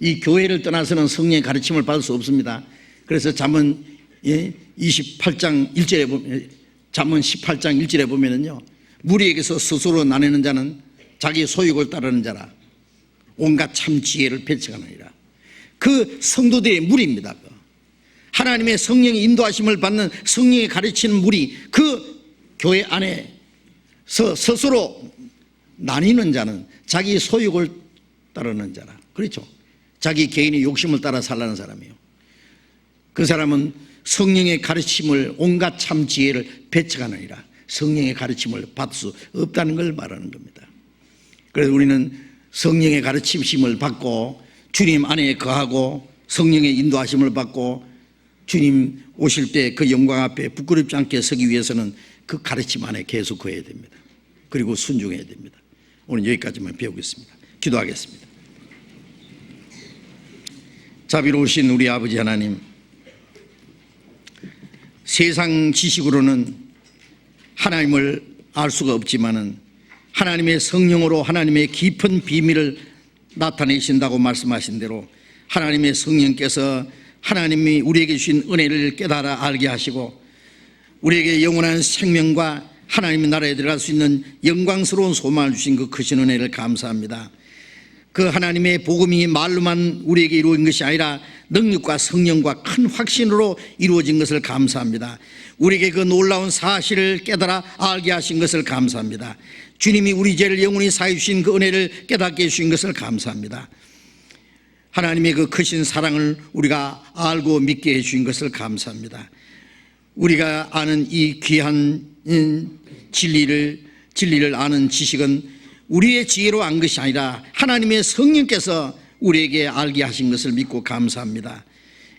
이 교회를 떠나서는 성령의 가르침을 받을 수 없습니다. 그래서 잠언 28장 1절에 보면, 잠언 18장 1절에 보면은요, 무리에게서 스스로 나누는 자는 자기 소욕을 따르는 자라 온갖 참 지혜를 배척하느니라. 그 성도들의 무리입니다. 하나님의 성령의 인도하심을 받는 성령의 가르치는 무리, 그 교회 안에서 스스로 나뉘는 자는 자기 소욕을 따르는 자라. 그렇죠. 자기 개인의 욕심을 따라 살라는 사람이에요. 그 사람은 성령의 가르침을 온갖 참 지혜를 배척하느니라. 성령의 가르침을 받을 수 없다는 걸 말하는 겁니다. 그래서 우리는 성령의 가르침심을 받고 주님 안에 거하고 성령의 인도하심을 받고 주님 오실 때 그 영광 앞에 부끄럽지 않게 서기 위해서는 그 가르침 안에 계속 거해야 됩니다. 그리고 순종해야 됩니다. 오늘 여기까지만 배우겠습니다. 기도하겠습니다. 자비로우신 우리 아버지 하나님, 세상 지식으로는 하나님을 알 수가 없지만은 하나님의 성령으로 하나님의 깊은 비밀을 나타내신다고 말씀하신 대로 하나님의 성령께서 하나님이 우리에게 주신 은혜를 깨달아 알게 하시고 우리에게 영원한 생명과 하나님의 나라에 들어갈 수 있는 영광스러운 소망을 주신 그 크신 은혜를 감사합니다. 그 하나님의 복음이 말로만 우리에게 이루어진 것이 아니라 능력과 성령과 큰 확신으로 이루어진 것을 감사합니다. 우리에게 그 놀라운 사실을 깨달아 알게 하신 것을 감사합니다. 주님이 우리 죄를 영원히 사해 주신 그 은혜를 깨닫게 해주신 것을 감사합니다. 하나님의 그 크신 사랑을 우리가 알고 믿게 해주신 것을 감사합니다. 우리가 아는 이 귀한 진리를 아는 지식은 우리의 지혜로 안 것이 아니라 하나님의 성령께서 우리에게 알게 하신 것을 믿고 감사합니다.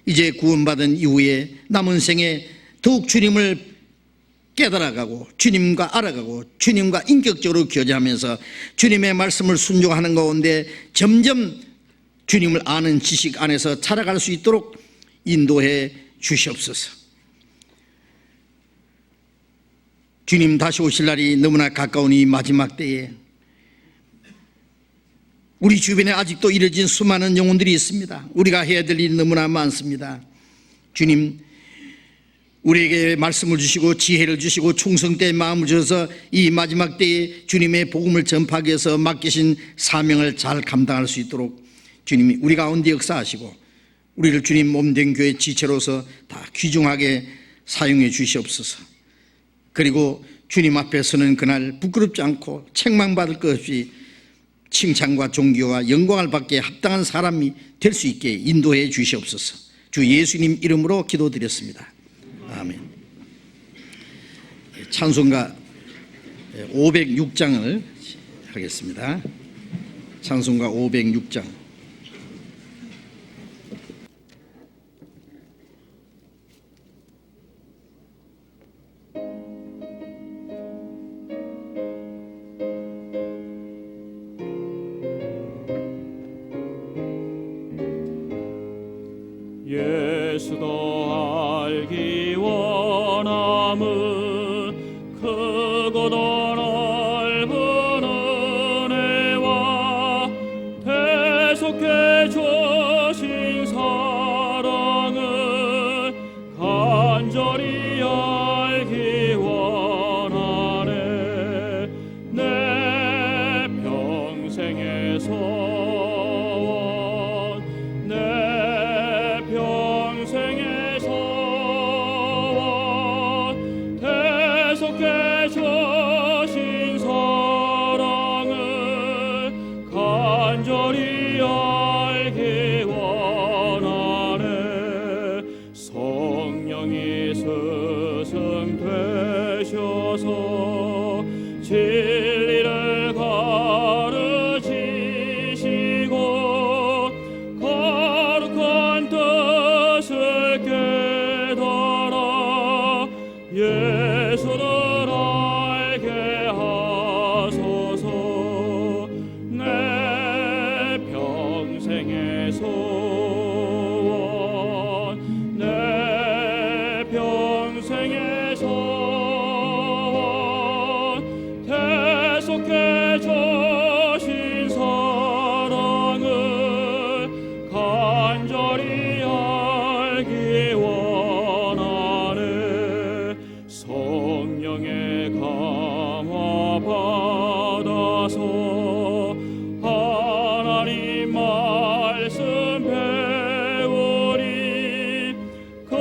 이제 구원받은 이후에 남은 생에 더욱 주님을 깨달아가고 주님과 알아가고 주님과 인격적으로 교제하면서 주님의 말씀을 순종하는 가운데 점점 주님을 아는 지식 안에서 자라갈 수 있도록 인도해 주시옵소서. 주님 다시 오실 날이 너무나 가까운 이 마지막 때에 우리 주변에 아직도 이뤄진 수많은 영혼들이 있습니다. 우리가 해야 될 일이 너무나 많습니다. 주님, 우리에게 말씀을 주시고 지혜를 주시고 충성된 마음을 주셔서 이 마지막 때에 주님의 복음을 전파하기 위해서 맡기신 사명을 잘 감당할 수 있도록 주님이 우리 가운데 역사하시고 우리를 주님 몸된 교회 지체로서 다 귀중하게 사용해 주시옵소서. 그리고 주님 앞에 서는 그날 부끄럽지 않고 책망받을 것 없이 칭찬과 존귀와 영광을 받기에 합당한 사람이 될 수 있게 인도해 주시옵소서. 주 예수님 이름으로 기도드렸습니다. 아멘. 찬송가 506장을 하겠습니다. 찬송가 506장. 예수도 알기 원함은 크고 넓은 은혜와 대속해 주신 사랑을 간절히 알기 원하네. 내 평생의 소원, 내 평생의 대속해 주신 사랑을 간절히 알기 원하네. 성령의 감화 받아서 하나님 말씀 배우리. 그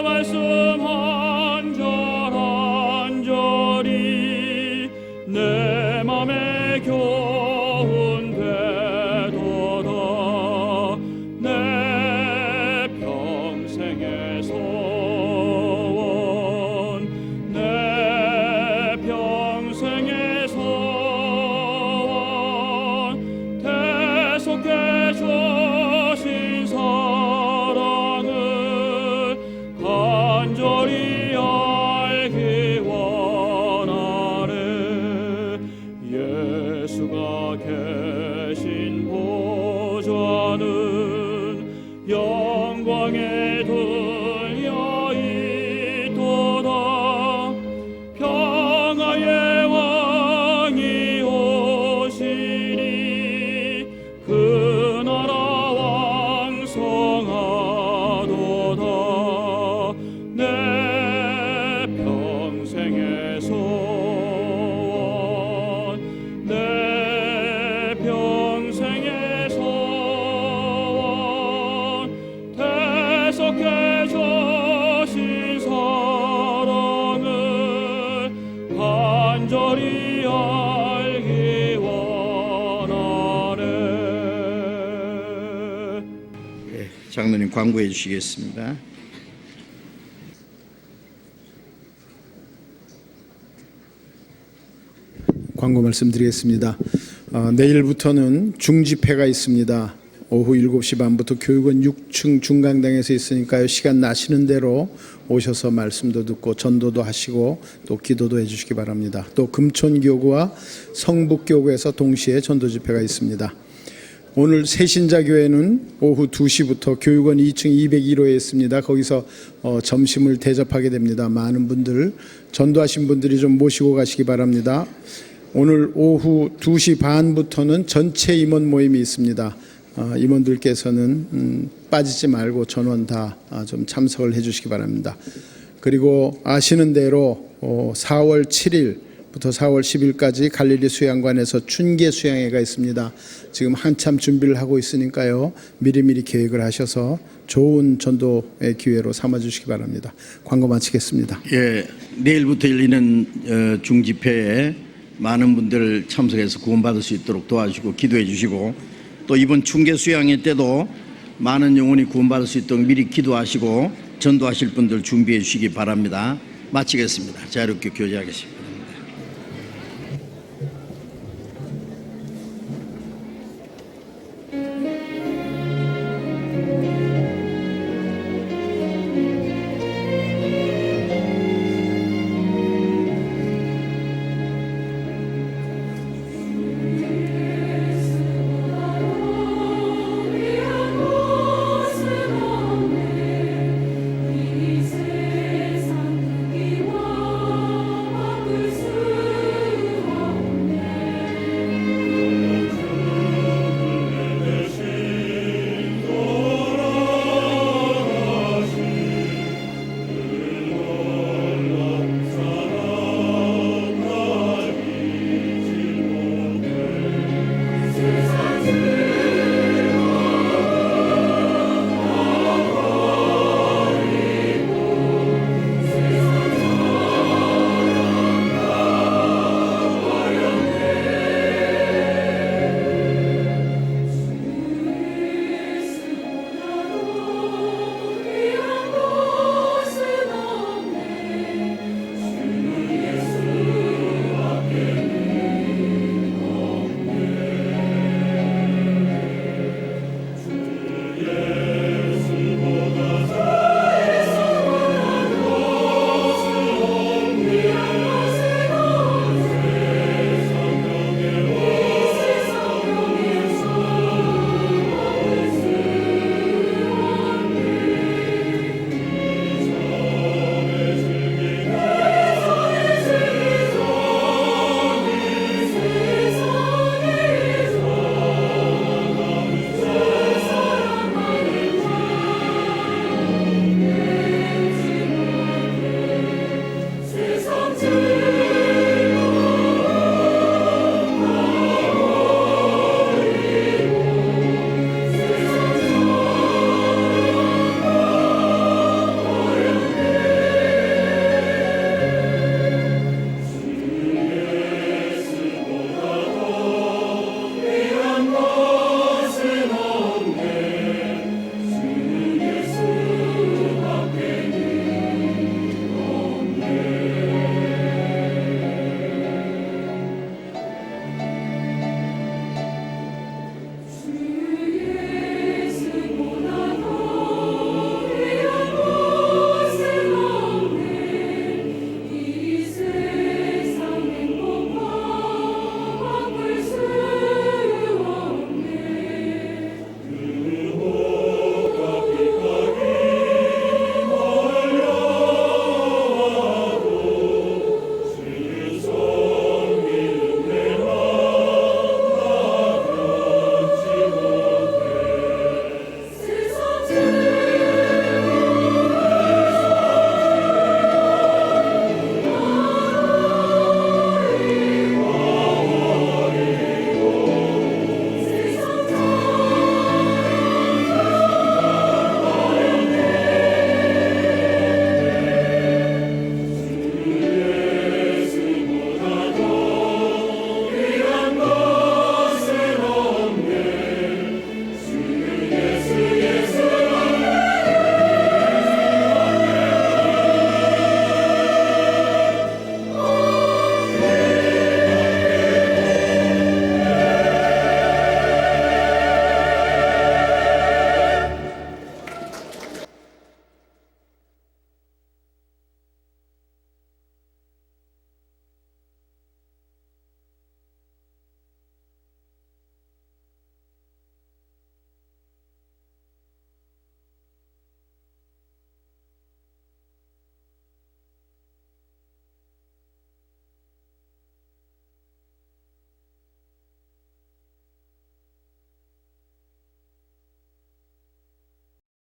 말씀 한 절 한 절이 내 맘에 교훈 되도다. 내 평생의 소원, 내 평생의 소원, 대속해 주신 사랑을 간절히 알기 원하네. 예수가 계신 보좌는 영광에 들려 있도다. 평화의 왕이 오시리. 그 나라 왕성하도다. 내 평생의 소원, 내 평생의 소원, 대속해 주신 사랑을 간절히 알기 원하네. 장로님 광고해 주시겠습니다. 광고 말씀드리겠습니다. 내일부터는 중집회가 있습니다. 오후 7시 반부터 교육원 6층 중강당에서 있으니까요. 시간 나시는 대로 오셔서 말씀도 듣고 전도도 하시고 또 기도도 해주시기 바랍니다. 또 금촌교구와 성북교구에서 동시에 전도집회가 있습니다. 오늘 새신자교회는 오후 2시부터 교육원 2층 201호에 있습니다. 거기서 점심을 대접하게 됩니다. 많은 분들, 전도하신 분들이 좀 모시고 가시기 바랍니다. 오늘 오후 2시 반부터는 전체 임원 모임이 있습니다. 임원들께서는 빠지지 말고 전원 다 좀 참석을 해 주시기 바랍니다. 그리고 아시는 대로 4월 7일부터 4월 10일까지 갈릴리 수양관에서 춘계 수양회가 있습니다. 지금 한참 준비를 하고 있으니까요. 미리미리 계획을 하셔서 좋은 전도의 기회로 삼아주시기 바랍니다. 광고 마치겠습니다. 예, 내일부터 열리는 중집회에 많은 분들 참석해서 구원받을 수 있도록 도와주시고 기도해 주시고, 또 이번 춘계 수양회 때도 많은 영혼이 구원받을 수 있도록 미리 기도하시고 전도하실 분들 준비해 주시기 바랍니다. 마치겠습니다. 자유롭게 교제하겠습니다.